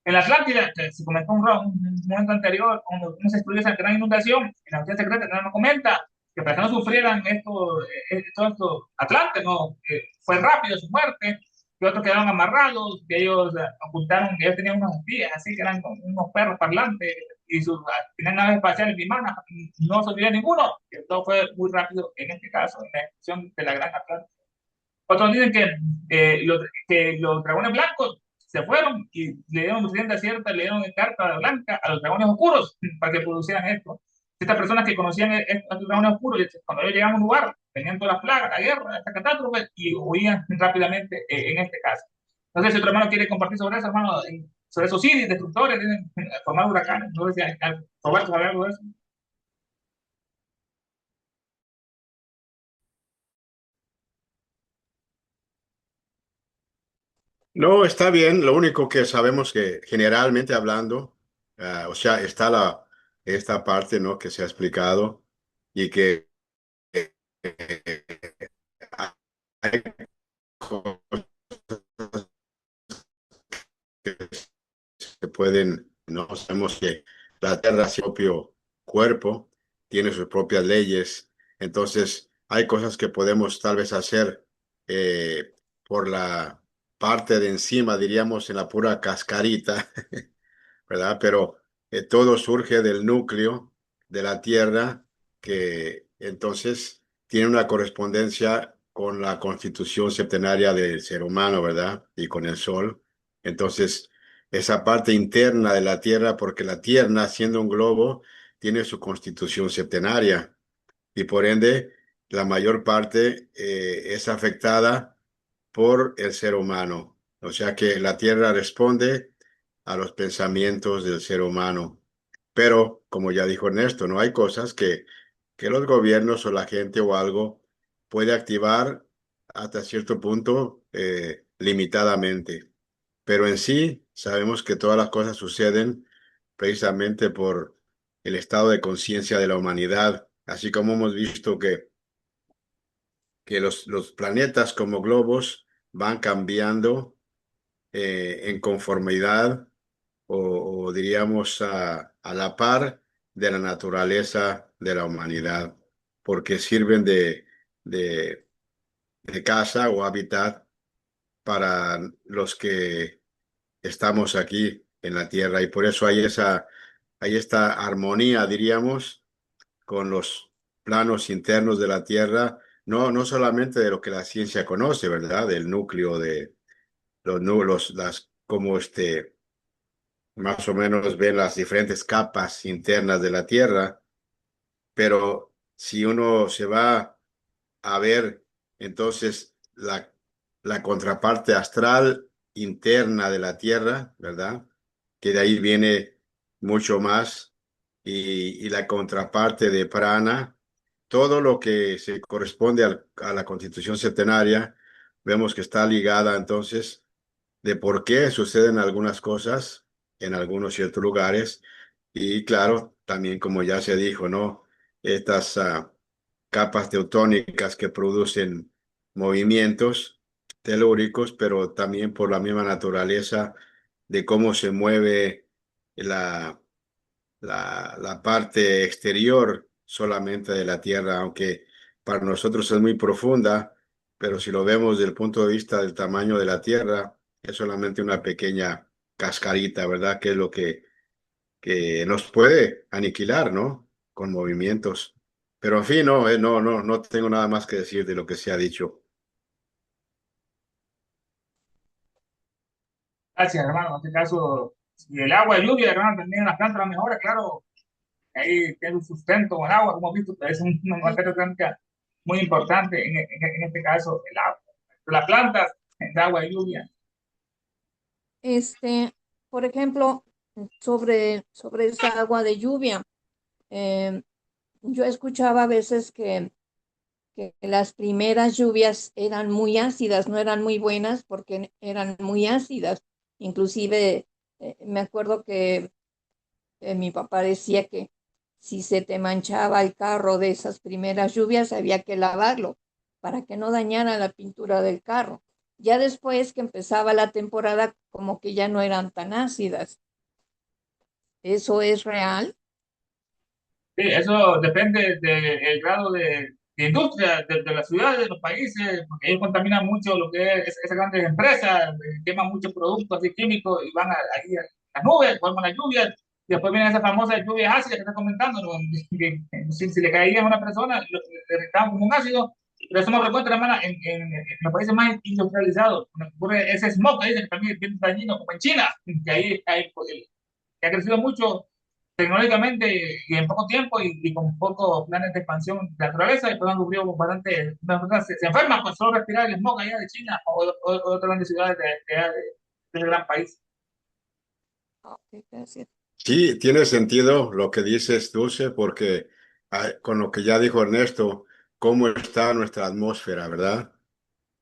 En la Atlántida, que se comentó un momento anterior, cuando se estudió esa gran inundación, en la Sociedad Secreta no nos comenta que para que no sufrieran todos estos Atlantes, ¿no? Fue rápido su muerte, que otros quedaron amarrados, que ellos ocultaron, que ellos tenían unos espías, así que eran como unos perros parlantes, y tenían naves espaciales bimanas, no sobrevivió ninguno, que todo fue muy rápido en este caso, en la destrucción de la gran Atlántida. Otros dicen que los dragones blancos se fueron y le dieron nutrientes cierta, le dieron carta blanca a los dragones oscuros para que producieran esto. Estas personas que conocían estos dragones oscuros, cuando ellos llegaban a un lugar, tenían todas las plagas, la guerra, esta catástrofe, y huían rápidamente en este caso. No sé si otro hermano quiere compartir sobre eso, hermano, sobre esos CIDIs, destructores, formar huracanes. No sé si Roberto sabe algo de eso. No, está bien. Lo único que sabemos que generalmente hablando, o sea, está esta parte, ¿no? Que se ha explicado y que hay cosas que se pueden, no sabemos que la Tierra es propio. cuerpo tiene sus propias leyes. Entonces, hay cosas que podemos tal vez hacer por la parte de encima, diríamos, en la pura cascarita, ¿verdad? Pero todo surge del núcleo de la Tierra, que entonces tiene una correspondencia con la constitución septenaria del ser humano, ¿verdad? Y con el Sol. Entonces, esa parte interna de la Tierra, porque la Tierra, siendo un globo, tiene su constitución septenaria y por ende la mayor parte es afectada por el ser humano. O sea que la Tierra responde a los pensamientos del ser humano. Pero, como ya dijo Ernesto, no hay cosas que los gobiernos o la gente o algo puede activar hasta cierto punto limitadamente. Pero en sí sabemos que todas las cosas suceden precisamente por el estado de conciencia de la humanidad, así como hemos visto que los planetas como globos van cambiando en conformidad o diríamos a la par de la naturaleza de la humanidad, porque sirven de, de casa o hábitat para los que estamos aquí en la Tierra y por eso hay esta armonía, diríamos, con los planos internos de la Tierra, no solamente de lo que la ciencia conoce, ¿verdad? Del núcleo de cómo más o menos ven las diferentes capas internas de la Tierra, pero si uno se va a ver entonces la contraparte astral interna de la Tierra, ¿verdad? Que de ahí viene mucho más, y la contraparte de prana, todo lo que se corresponde a la constitución septenaria, vemos que está ligada entonces de por qué suceden algunas cosas en algunos ciertos lugares, y claro, también como ya se dijo, ¿no? Estas capas teutónicas que producen movimientos telúricos, pero también por la misma naturaleza de cómo se mueve la, la parte exterior solamente de la Tierra, aunque para nosotros es muy profunda, pero si lo vemos desde el punto de vista del tamaño de la Tierra, es solamente una pequeña cascarita, ¿verdad? Que es lo que nos puede aniquilar, ¿no? Con movimientos. Pero en fin, no tengo nada más que decir de lo que se ha dicho. Gracias, hermano. En este caso, si el agua, lluvia, hermano, también las plantas las mejora, claro, ahí tiene un sustento con el agua, como hemos visto, es una Sí. materia orgánica muy importante en este caso, el agua. Las plantas, el agua y lluvia. Este, por ejemplo, sobre esa agua de lluvia, eh, yo escuchaba a veces que las primeras lluvias eran muy ácidas, no eran muy buenas porque eran muy ácidas. Inclusive, me acuerdo que mi papá decía que si se te manchaba el carro de esas primeras lluvias, había que lavarlo para que no dañara la pintura del carro. Ya después que empezaba la temporada, como que ya no eran tan ácidas. ¿Eso es real? Sí, eso depende del grado de industria de las ciudades, de los países, porque ellos contaminan mucho lo que es esas grandes empresas, queman muchos productos así químicos y van ahí a las nubes, forman las lluvias, y después vienen esas famosas lluvias ácidas que estás comentando, ¿no? Si le caía a una persona, le irritaban como un ácido, pero eso no frecuente, hermana, en los países más industrializados, donde ocurre ese smog que dicen que también es bien dañino, como en China, que ahí hay, que ha crecido mucho tecnológicamente y en poco tiempo y con pocos planes de expansión de la naturaleza y pues han sufrido bastante, se enferman con solo respirar el smog allá de China o de otras grandes ciudades de ese gran país. Ok, gracias. Sí, tiene sentido lo que dices, Dulce, porque con lo que ya dijo Ernesto, cómo está nuestra atmósfera, ¿verdad?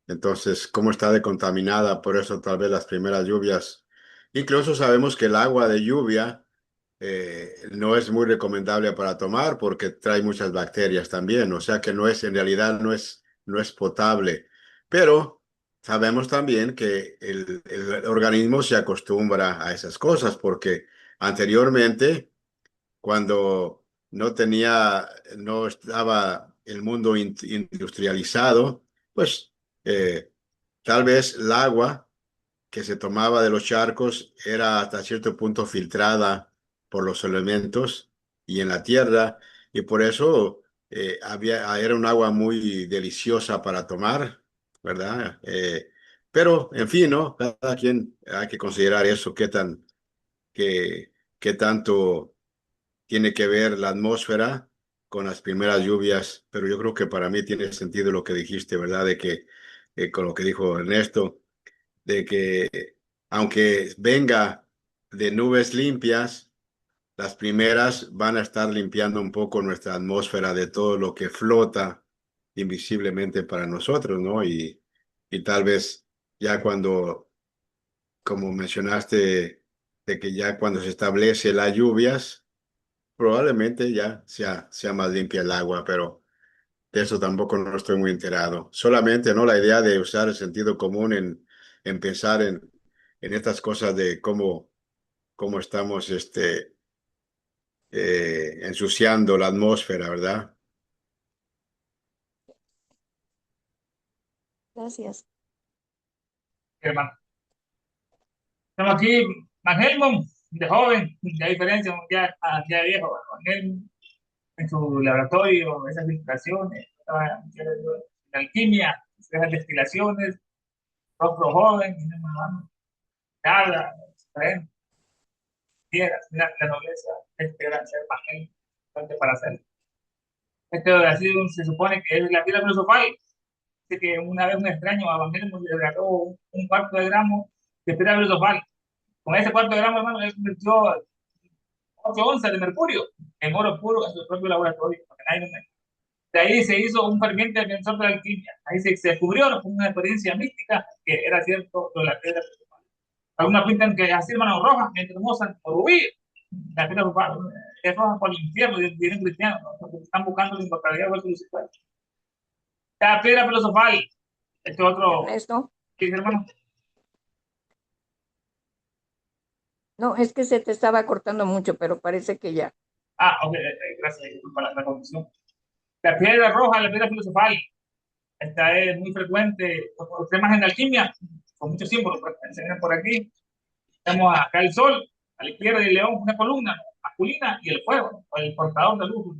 Entonces, cómo está de contaminada, por eso tal vez las primeras lluvias. Incluso sabemos que el agua de lluvia no es muy recomendable para tomar porque trae muchas bacterias también, o sea que no es, en realidad no es potable. Pero sabemos también que el organismo se acostumbra a esas cosas porque anteriormente, cuando no estaba el mundo industrializado, pues tal vez el agua que se tomaba de los charcos era hasta cierto punto filtrada por los elementos y en la tierra, y por eso era un agua muy deliciosa para tomar, ¿verdad? Pero, en fin, ¿no? Cada quien hay que considerar eso, qué, qué tanto tiene que ver la atmósfera con las primeras lluvias, pero yo creo que para mí tiene sentido lo que dijiste, ¿verdad? De que, con lo que dijo Ernesto, de que aunque venga de nubes limpias, las primeras van a estar limpiando un poco nuestra atmósfera de todo lo que flota invisiblemente para nosotros, ¿no? Y tal vez ya cuando, como mencionaste, de que ya cuando se establece las lluvias, probablemente ya sea más limpia el agua, pero de eso tampoco no estoy muy enterado. Solamente, ¿no? La idea de usar el sentido común en pensar en estas cosas de cómo estamos ensuciando la atmósfera, ¿verdad? Gracias. Hermano. Estamos aquí, Van Helmont, de joven, de diferencia, ya viejo, Van Helmont, en su laboratorio, esas investigaciones, estaba en alquimia, esas destilaciones, otro joven, y mi hermano, habla, diferente, mira, la nobleza, era ser Van Helmont, para hacer. Así se supone que es la piedra filosofal. Dice que una vez un extraño a Van Helmont le regaló un cuarto de gramo de piedra filosofal. Con ese cuarto de gramo, hermano, él convirtió 8 onzas de mercurio en oro puro en su propio laboratorio. De ahí se hizo un ferviente defensor de la alquimia. Ahí se descubrió una experiencia mística que era cierto de la piedra filosofal. Algunas pintan que así, hermano, roja, mientras hermosa, por rubí. La piedra filosofal es roja por el infierno, dicen cristianos, ¿no? Están buscando la inmortalidad de Lucifer. La piedra filosofal, este otro, Ernesto, ¿qué dice, hermano? no, es que se te estaba cortando mucho, pero parece que ya. Ok, gracias, disculpa la confusión. La piedra roja, la piedra filosofal, esta es muy frecuente, los temas en alquimia, con muchos símbolos, enseñan por aquí. Tenemos acá el sol, a la izquierda del león, una columna masculina, y el fuego, el portador de luz,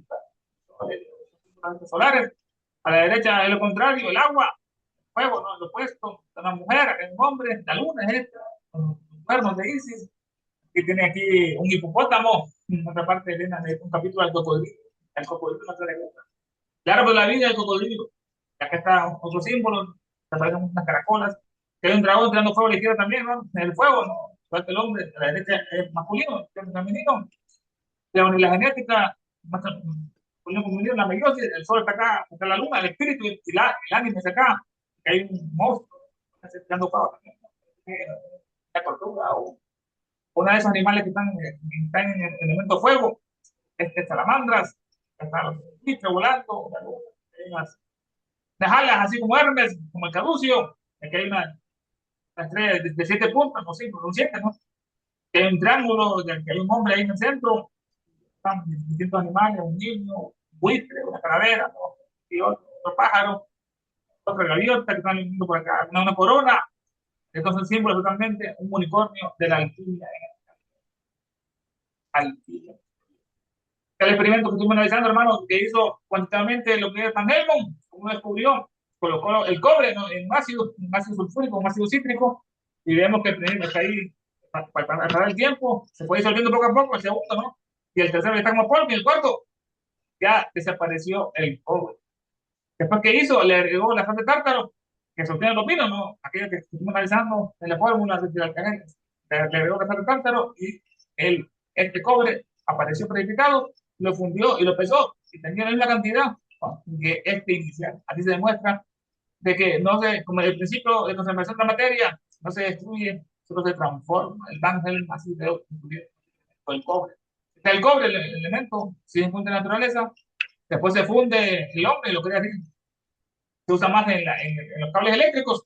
los solares. A la derecha es lo contrario, el agua, el fuego, ¿no? Lo opuesto, una mujer, un hombre, la luna es esta, con los cuernos de Isis, que tiene aquí un hipopótamo, en otra parte de Elena, un capítulo del cocodrilo, el cocodrilo no se le gusta. Claro, pero la vida del cocodrilo. Acá está otro símbolo, se aparecen unas caracolas, que hay un dragón tirando fuego a la izquierda también, ¿no? En el fuego, ¿no? Falta el hombre, a la derecha es masculino, es femenino. Y la genética, masculino femenino, la meiosis, el sol está acá, está la luna, el espíritu y el ánimo está acá, que hay un monstruo, está tirando fuego también, ¿no? La tortuga o una de esos animales que están en el elemento fuego, salamandras, están los bichos volando, unas alas así como Hermes, como el Caducio, aquí hay una estrella de 7 puntas, no sé, un 7, ¿no? Que hay un triángulo, que hay un hombre ahí en el centro, están distintos animales, un niño, un buitre, una calavera, ¿no? Y otro pájaro, otra gaviota que están viendo por acá, una corona, entonces el símbolo es totalmente un unicornio de la alquimia. Alquimia. El experimento que estuve analizando, hermano, que hizo cuantitativamente lo que es Van Helmont, como descubrió, colocó el cobre, ¿no? En un ácido sulfúrico, un ácido cítrico, y vemos que el primero está ahí para pasar el tiempo, se fue disolviendo poco a poco, el segundo, ¿no? Y el tercero está como polvo, y el cuarto ya desapareció el cobre. Después, ¿qué hizo? Le agregó la sal de tártaro, que sostiene los vinos, ¿no? Aquello que estuvimos analizando en la fórmula de alcalá, le agregó la sal de tártaro y este cobre apareció purificado, lo fundió y lo pesó y tenía la misma cantidad, ¿no? Que este inicial. Así se demuestra de que no se, como el principio de conservación de la materia, no se destruye, solo se transforma. El ángel así de el cobre. El cobre, el elemento, si se encuentra en la naturaleza, después se funde el hombre, lo que decir, se usa más en los cables eléctricos,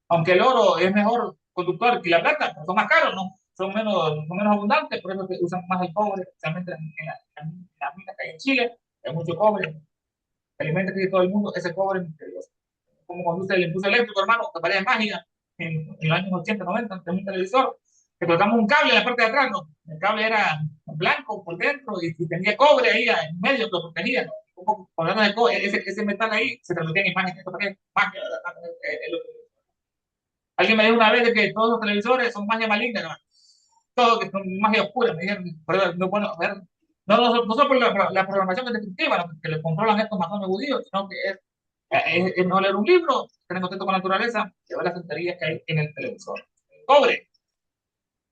aunque el oro es mejor conductor que la plata, pero son más caros, ¿no? son menos abundantes, por eso que usan más el cobre, especialmente en las minas que hay en Chile, hay mucho cobre, que alimenta casi todo el mundo, ese cobre es misterioso. Como cuando usted el impulso eléctrico, hermano, que parece magia en los años 80, 90, ante un televisor, que colocamos un cable en la parte de atrás, ¿no? El cable era blanco por dentro y tenía cobre ahí en medio que lo protegía, ¿no? Hablando de cobre, ese metal ahí se transmitía en imágenes, esto parece magia, alguien me dijo una vez de que todos los televisores son magia maligna, ¿no? Todo que son magia oscura, me dijeron, pero no, bueno, a ver, no solo por la programación que es destructiva, ¿no? Que le controlan estos masones judíos, sino que es mejor leer un libro, tener contacto con la naturaleza, que ver las tonterías que hay en el televisor. El cobre.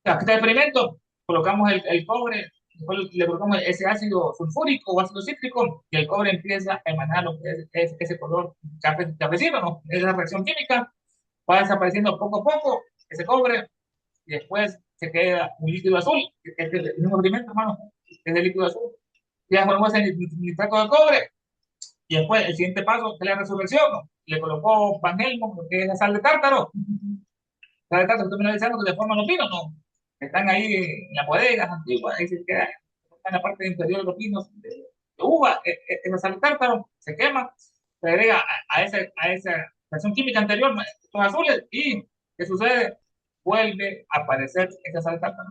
Aquí está el experimento, colocamos el cobre, después le colocamos ese ácido sulfúrico o ácido cítrico y el cobre empieza a emanar lo que es ese color cafecino, ¿no? Esa reacción química va desapareciendo poco a poco ese cobre y después se queda un líquido azul, que es el mismo experimento, hermano, es el líquido azul. Ya formó ese nitrato de cobre y después el siguiente paso es la resurrección, ¿no? Le colocó Van Helmont, que es la sal de tártaro. La sal de tártaro, estoy analizando que se forman los pinos, ¿no? Están ahí en las bodegas antiguas, ahí se queda en la parte inferior de los pinos de uva, esa sal de tártaro se quema, se agrega a esa reacción química anterior, estos azules, y ¿qué sucede? Vuelve a aparecer esa sal de tártaro.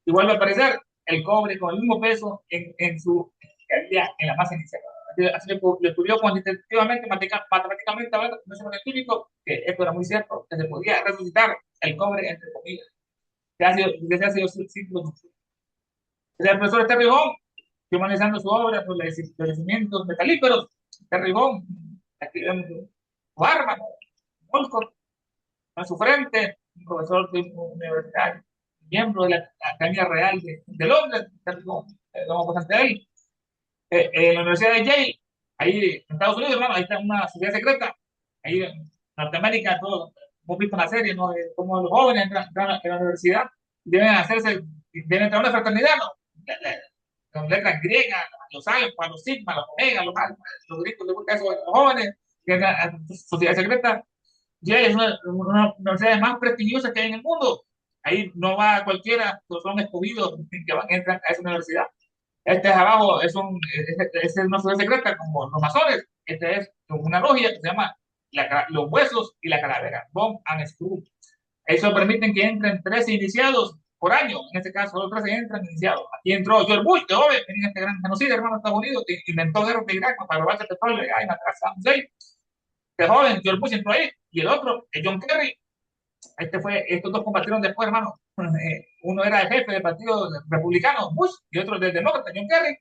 Y vuelve a aparecer el cobre con el mismo peso en la masa inicial. Así le estudió cuantitativamente, matemáticamente hablando, no es científico, que esto era muy cierto, que se podía resucitar el cobre entre comillas. Desde hace siglos. El profesor Terry Bond, que analizando su obra sobre los yacimientos metalíferos, Terry Bond, aquí vemos su arma, Volcott, a su frente, un profesor de universidad, miembro de la Academia Real de Londres, Terry Bond, vamos bastante a él. En la Universidad de Yale, ahí en Estados Unidos, hermano, ahí está una sociedad secreta, ahí en Norteamérica, todo, hemos visto una serie, ¿no? De cómo los jóvenes entran en la universidad, deben entrar a una fraternidad, ¿no? Con letras griegas, los alfas, los sigma, los omega, los alfa, los griegos les gusta eso de los jóvenes, que es la sociedad secreta. Yale es una de las universidades más prestigiosas que hay en el mundo. Ahí no va cualquiera, son escogidos que entran a esa universidad. Este es abajo, es una sociedad secreta como los masones. Este es una logia que se llama los huesos y la calavera, Bone and Screw. Eso permiten que entren 13 iniciados por año. En este caso, solo 13 entran iniciados. Aquí entró George Bush, de joven, tenía este gran genocidio, hermano, de Estados Unidos, que inventó guerras de Irak para robarse petróleo y matar a Saddam Hussein. De joven, George Bush entró ahí. Y el otro, John Kerry. Estos dos combatieron después, hermano. Uno era el jefe del partido republicano, Bush, y otro del demócrata, John Kerry.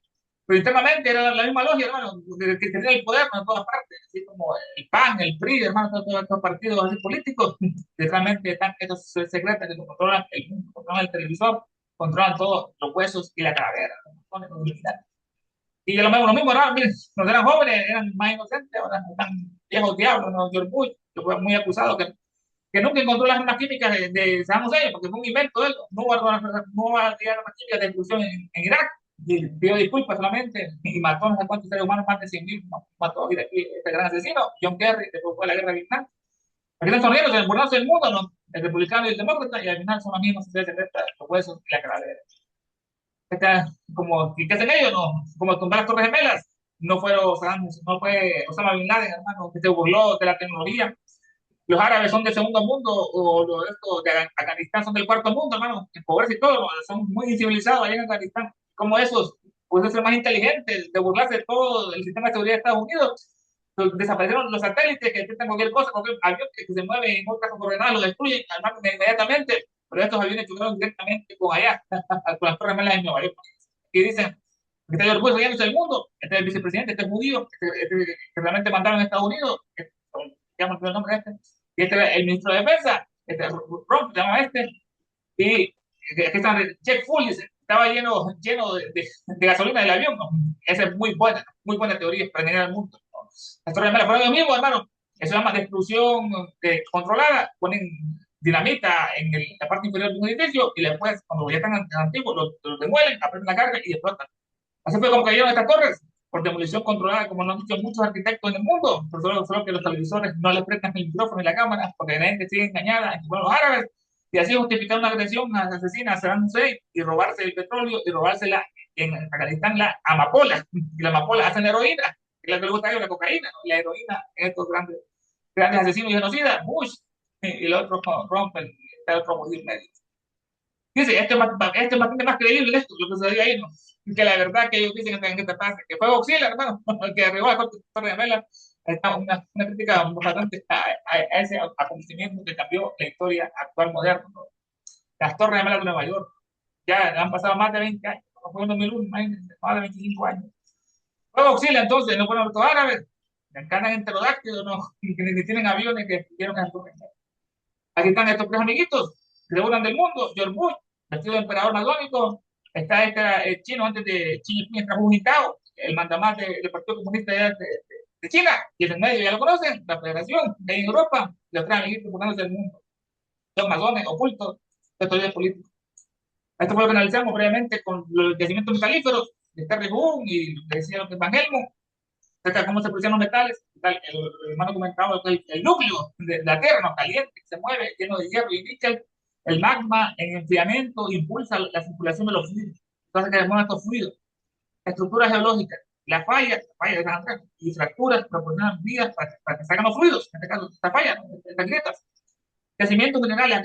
Pero internamente era la misma logia, hermano, que tenía el poder, ¿no? En todas partes, así como el PAN, el PRI, hermano, todos estos partidos así políticos, realmente están estos secretos que controlan el mundo, controlan el televisor, controlan todos los huesos y la calavera. Y lo mismo, ¿no? Miren, cuando eran jóvenes eran más inocentes, ahora están viejos diablos, ¿no? George Bush, que fue muy acusado, que nunca encontró las armas químicas de Saddam Hussein, porque fue un invento de él, no va a tirar armas químicas de destrucción en Irak, y pidió disculpas solamente, y mató a no sé cuántos seres humanos, más de 100.000, mató a este gran asesino, John Kerry, después fue la guerra de Vietnam. Aquí en Estados Unidos, el burlazo del mundo, ¿no? El republicano y el demócrata, y al final son las mismas sociedades secretas, los huesos y la calavera. ¿Qué hacen ellos? No, como tumbar las Torres Gemelas, no fue Osama Bin Laden, hermano, que se burló de la tecnología. Los árabes son del segundo mundo, o estos de Afganistán son del cuarto mundo, hermano, en pobreza y todo, son muy incivilizados allá en Afganistán. Como esos, pues ser más inteligentes, de burlarse de todo el sistema de seguridad de Estados Unidos. Desaparecieron los satélites que detectan cualquier cosa, cualquier avión que se mueve en otras coordenadas, lo destruyen inmediatamente, pero estos aviones chocaron directamente con allá, con las Torres Gemelas en Nueva York. Y dicen, que está orgulloso del mundo, este es el vicepresidente, este es judío, que realmente mandaron a Estados Unidos, llama el nombre y este era el ministro de Defensa, Trump, llama y aquí está check full, dice, estaba lleno de gasolina del avión, ¿no? Esa es muy buena teoría para generar el mundo, ¿no? Las Torres Gemelas fueron ellos mismos, hermano, eso se llama destrucción controlada, ponen dinamita en la parte inferior de un edificio y después, cuando ya están antiguos, los demuelen, aprenden la carga y explotan. Así fue como cayeron estas torres, por demolición controlada, como lo han dicho muchos arquitectos en el mundo, pero solo que los televisores no les prestan el micrófono y la cámara, porque la gente sigue engañada, bueno, los árabes y así justificar una agresión asesina a Saddam Hussein y robarse el petróleo y robársela en Afganistán la amapola. Y la amapola hacen heroína, que es la que le gusta a ellos, la cocaína, ¿no? La heroína, estos grandes asesinos y genocidas, Bush, y el otro rompen, el otro morir medio. Dice, este es bastante más creíble esto, lo que se veía ahí, ¿no? Que la verdad que ellos dicen que esta pasa, que fue Auxilia, hermano, el que derribó la Torre de Vela, está una crítica bastante a ese acontecimiento que cambió la historia actual moderna, ¿no? Las Torres Gemelas de Nueva York. Ya han pasado más de 20 años, no fue en 2001, imagínense, más de 25 años. Luego auxilia entonces, no fueron los árabes, que andan en pterodáctilos, no, ni tienen aviones que vieron a Torres. Aquí están estos tres amiguitos, que se burlan del mundo, George Bush, vestido de emperador masónico, está este chino antes de Xi Jinping, extrajunicado, el mandamás del Partido Comunista de China, y en el medio ya lo conocen, la Federación, de Europa, los tres amiguitos burlándose del mundo. Son masones, ocultos, sectores políticos. Esto fue lo que analizamos previamente con los yacimientos metalíferos de Terry Boone y decía lo que es Van Helmont, acerca de cómo se producen los metales. El hermano comentaba que el núcleo de la Tierra no caliente, que se mueve, lleno de hierro y níquel, el magma en enfriamiento impulsa la circulación de los fluidos. Entonces, que demuestran estos fluidos. Estructuras geológicas, las fallas de San Andrés y fracturas proporcionan vías para que salgan los fluidos, en este caso, estas fallas, estas grietas. Yacimientos minerales,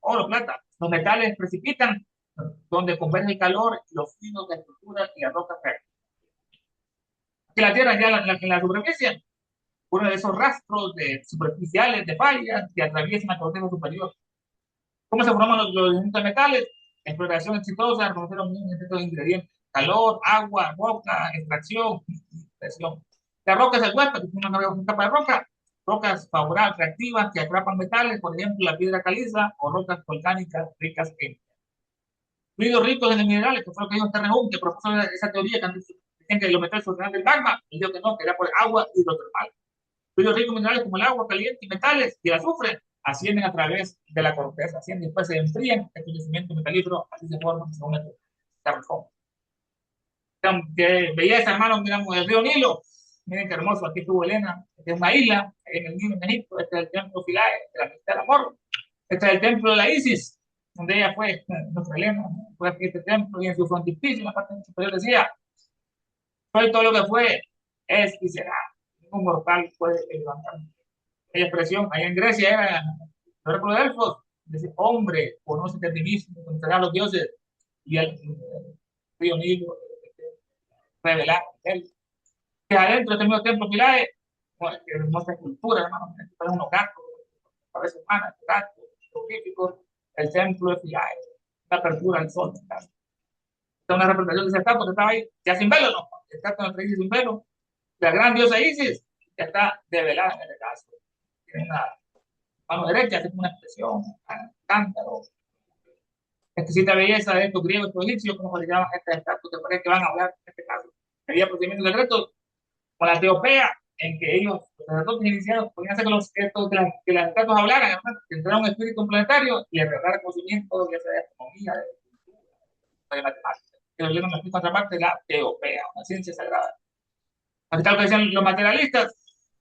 oro, plata. Los metales precipitan donde converge el calor, los fluidos de estructuras y las rocas fértiles. Aquí la Tierra, ya en la superficie, uno de esos rastros superficiales de fallas que atraviesan la corteza superior. ¿Cómo se forman los distintos metales? Exploración exitosa, reconocer los mismos ingredientes: calor, agua, roca, extracción, presión. La roca es el huésped, que es una capa de roca. Rocas favorables, reactivas, que atrapan metales, por ejemplo, la piedra caliza o rocas volcánicas ricas en fluidos ricos en minerales, que fue lo que dijo Terrejón, que propuso esa teoría que antes decían que los metales surgían del magma, y dijo que no, que era por agua hidrotermal. Fluidos ricos en minerales como el agua caliente y metales y el azufre ascienden a través de la corteza, ascienden y después se enfrían, el conocimiento metalífero, así se forman según el Terrejón. Que belleza, hermano, miramos el río Nilo, miren qué hermoso, aquí estuvo Elena, esta es una isla, en el Nilo, en Egipto, este es el templo Philae, de la mitad del amor, este es el templo de la Isis, donde ella fue, nuestra Elena, fue aquí este templo, y en su frontispicio, en la parte superior decía, soy todo lo que fue, es y será, ningún mortal puede levantarme. Aquella expresión, allá en Grecia era, el oráculo de Delfos, dice, hombre, conoce a ti mismo, conocerá a los dioses, y el río Nilo, revelar, él. Que adentro de este mismo templo Philae, bueno, que hermosa escultura, hermano, es unos gatos, cabeza humana, gatos, jeroglíficos, el templo de Philae, la apertura al sol, ¿verdad? Es una representación de esa estatua que estaba ahí, ya sin velo, ¿no? Estatua de nuestra Isis sin velo, la gran diosa Isis, que está develada en el caso. Tiene una mano derecha, hace una expresión, un cántaro, exquisita belleza de estos griegos, estos egipcios, como se llaman estas estatuas que parece que van a hablar en este caso. Había procedimientos secretos con la teopea, en que ellos, los sacerdotes iniciados, podían hacer que las estatuas hablaran, ¿no? Que entrara un espíritu planetario y agarrar conocimiento, ya sea de astronomía, de cultura, de matemáticas. Que lo vieron en otra parte, la teopea, una ciencia sagrada. Aquí está lo que decían los materialistas,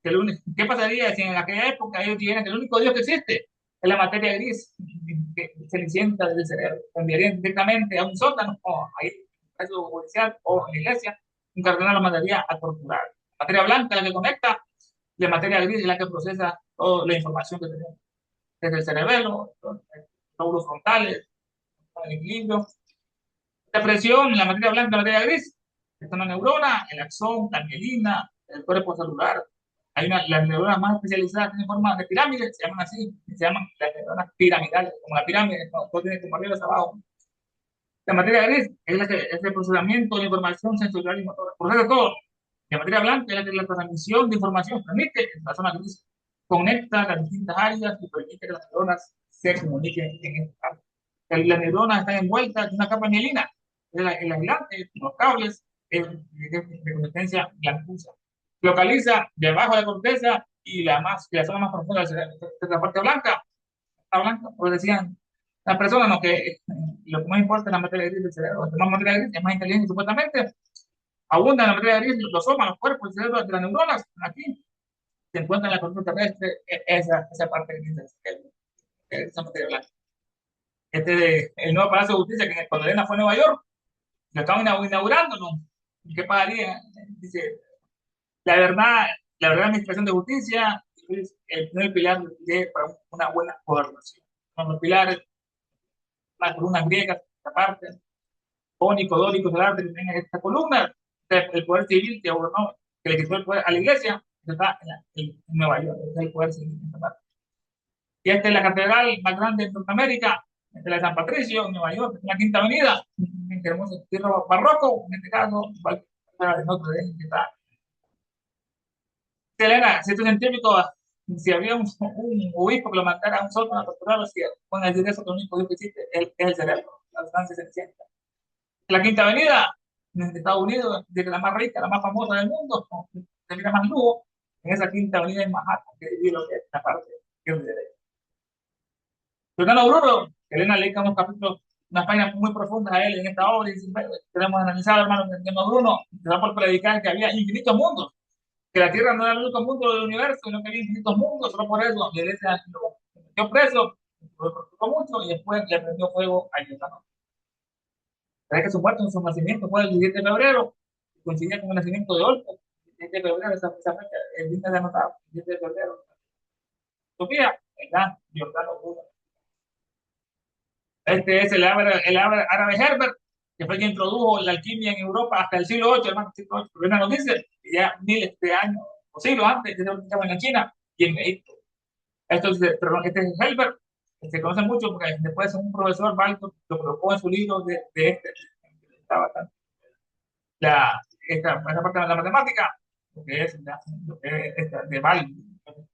que ¿qué pasaría si en aquella época ellos dijeran que el único Dios que existe es la materia gris, que se licencia del cerebro? Enviarían directamente a un sótano, o ahí, a eso judicial, o en la iglesia, un cardenal lo mandaría a torturar. La materia blanca es la que conecta, y la materia gris es la que procesa toda la información que tenemos, desde el cerebelo, los lóbulos frontales, el equilibrio. La presión, la materia blanca, la materia gris, está en la neurona, el axón, la mielina, el cuerpo celular. Las neuronas más especializadas tienen forma de pirámides, se llaman así, se llaman las neuronas piramidales, como la pirámide, todo tiene como arriba hacia abajo. La materia gris es el procesamiento de información sensorial y motora, procesa todo. La materia blanca es la transmisión de información, permite la zona gris, conecta las distintas áreas y permite que las neuronas se comuniquen en esta área. Las neuronas están envueltas en una capa mielina, el aislante, los cables de consistencia blancuza. Localiza debajo de la corteza y la zona más profunda del cerebro. La parte blanca, la blanca, pues decían las personas, ¿no? Que lo que más importa es la materia gris del cerebro. La más materia gris es más inteligente, supuestamente. Abunda en la materia gris los somas, los cuerpos, el cerebro de las neuronas. Aquí se encuentra en la corteza terrestre esa parte gris del cerebro, esa materia blanca. el nuevo Palacio de Justicia, que cuando Elena fue a Nueva York, lo estaban inaugurando, ¿no? ¿Qué pasaría? Dice, la verdad, la verdad, administración de justicia es el primer pilar para una buena gobernación. Son los pilares, las columnas griegas, esta parte, jónico, dórico, solarte, que tienen esta columna, el poder civil que gobernó, que le quitó el poder a la iglesia, está en Nueva York, es el poder civil. Y esta es la catedral más grande de Norteamérica, esta es la de San Patricio, en Nueva York, en la Quinta Avenida, en que hermoso estilo barroco, en este caso, igual que la de Notre Dame, que está. Elena, si estos científicos, si había un obispo que lo mandara a un sótano a torturarlo, si van a decir eso, que lo único que existe es el cerebro, la sustancia cenicienta. La Quinta Avenida, en Estados Unidos, de la más rica, la más famosa del mundo, de la más lujo, en esa Quinta Avenida en Manhattan, que divide lo que es la parte que es de derecha. Giordano Bruno, Elena le dedica unos capítulos, unas páginas muy profundas a él en esta obra, y tenemos analizado, hermano, Giordano Bruno, se da por predicar que había infinitos mundos, que la Tierra no era el único mundo del universo, sino que había infinitos mundos, solo por eso, la iglesia lo metió preso, lo torturó mucho, y después le prendió fuego a Giordano. Sabes que su muerte en su nacimiento fue el 17 de febrero, coincidía con el nacimiento de Olpo, el 17 de febrero, esa fecha, el día de anotar, el 17 de febrero. Sofía, el gran Giordano Bruno. Este es el árabe Herbert, que fue quien introdujo la alquimia en Europa hasta el siglo VIII, hermano, siglo VIII. Pero nos dice que ya miles de años, o siglos antes, ya se utilizaba en China y en Egipto. Perdón, este es Herbert, que se conoce mucho porque después un profesor válido lo colocó en su libro de este. Está bastante. Esta parte de la matemática, lo que es, de Val,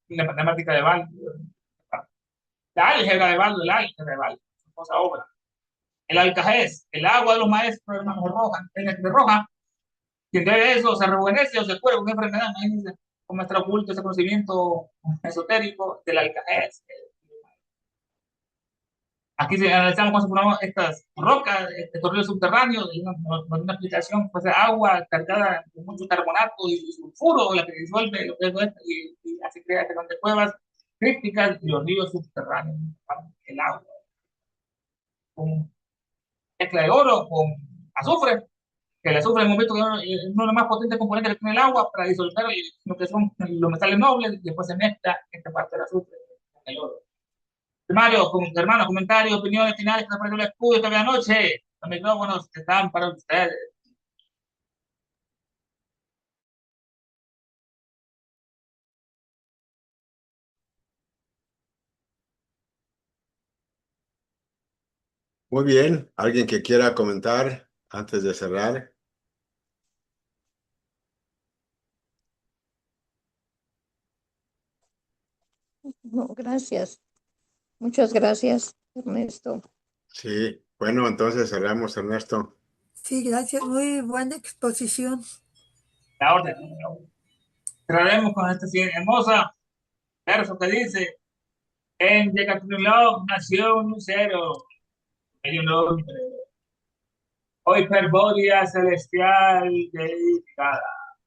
la matemática de Val, la álgebra de Val, la álgebra de Val, cosa obra. El alcajés, el agua de los maestros, hermano, de roja, quien debe eso se rejuvenece o se cura con una enfermedad, imagínense cómo está oculto ese conocimiento esotérico del alcajés. Aquí analizamos cómo se forman estas rocas, estos ríos subterráneos, una explicación, pues agua cargada con mucho carbonato y sulfuro, la que disuelve lo que es esto, y así crea este de cuevas crípticas y los ríos subterráneos, el agua, con mezcla de oro, con azufre, que el azufre, en un momento, es uno de los más potentes componentes que tiene el agua para disolver lo que son los metales nobles, y después se mezcla esta parte del azufre con el oro. Mario, hermano, comentarios, opiniones finales, que nos el estudio esta noche. Los micrófonos están para ustedes. Muy bien, ¿alguien que quiera comentar antes de cerrar? No, gracias. Muchas gracias, Ernesto. Sí, bueno, entonces cerramos, Ernesto. Sí, gracias. Muy buena exposición. La orden. Cerraremos con esta hermosa verso que dice: en Yekaterinlov nació un lucero, hay un hombre, hoy perbodia celestial dedicada,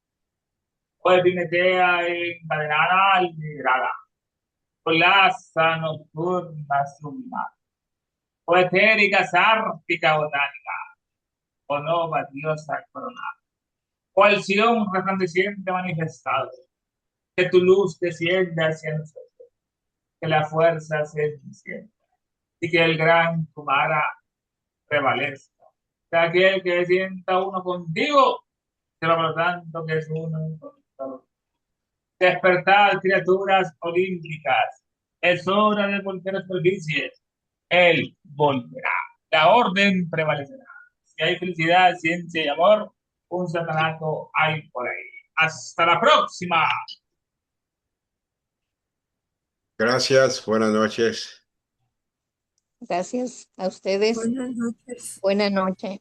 hoy vinetea encadenada al migrada, colaza nocturna suma, o etérica sártica botánica, o nova diosa coronada, o acción resplandeciente manifestado, que tu luz descienda hacia nosotros, que la fuerza se encienda y que el gran Kumara prevalezca. Que aquel que sienta uno contigo, se va por tanto que es uno con todos. Despertad, criaturas olímpicas, es hora de volver a superficies, él volverá, la orden prevalecerá. Si hay felicidad, ciencia y amor, un satanato hay por ahí. Hasta la próxima. Gracias, buenas noches. Gracias a ustedes. Buenas noches. Buena noche.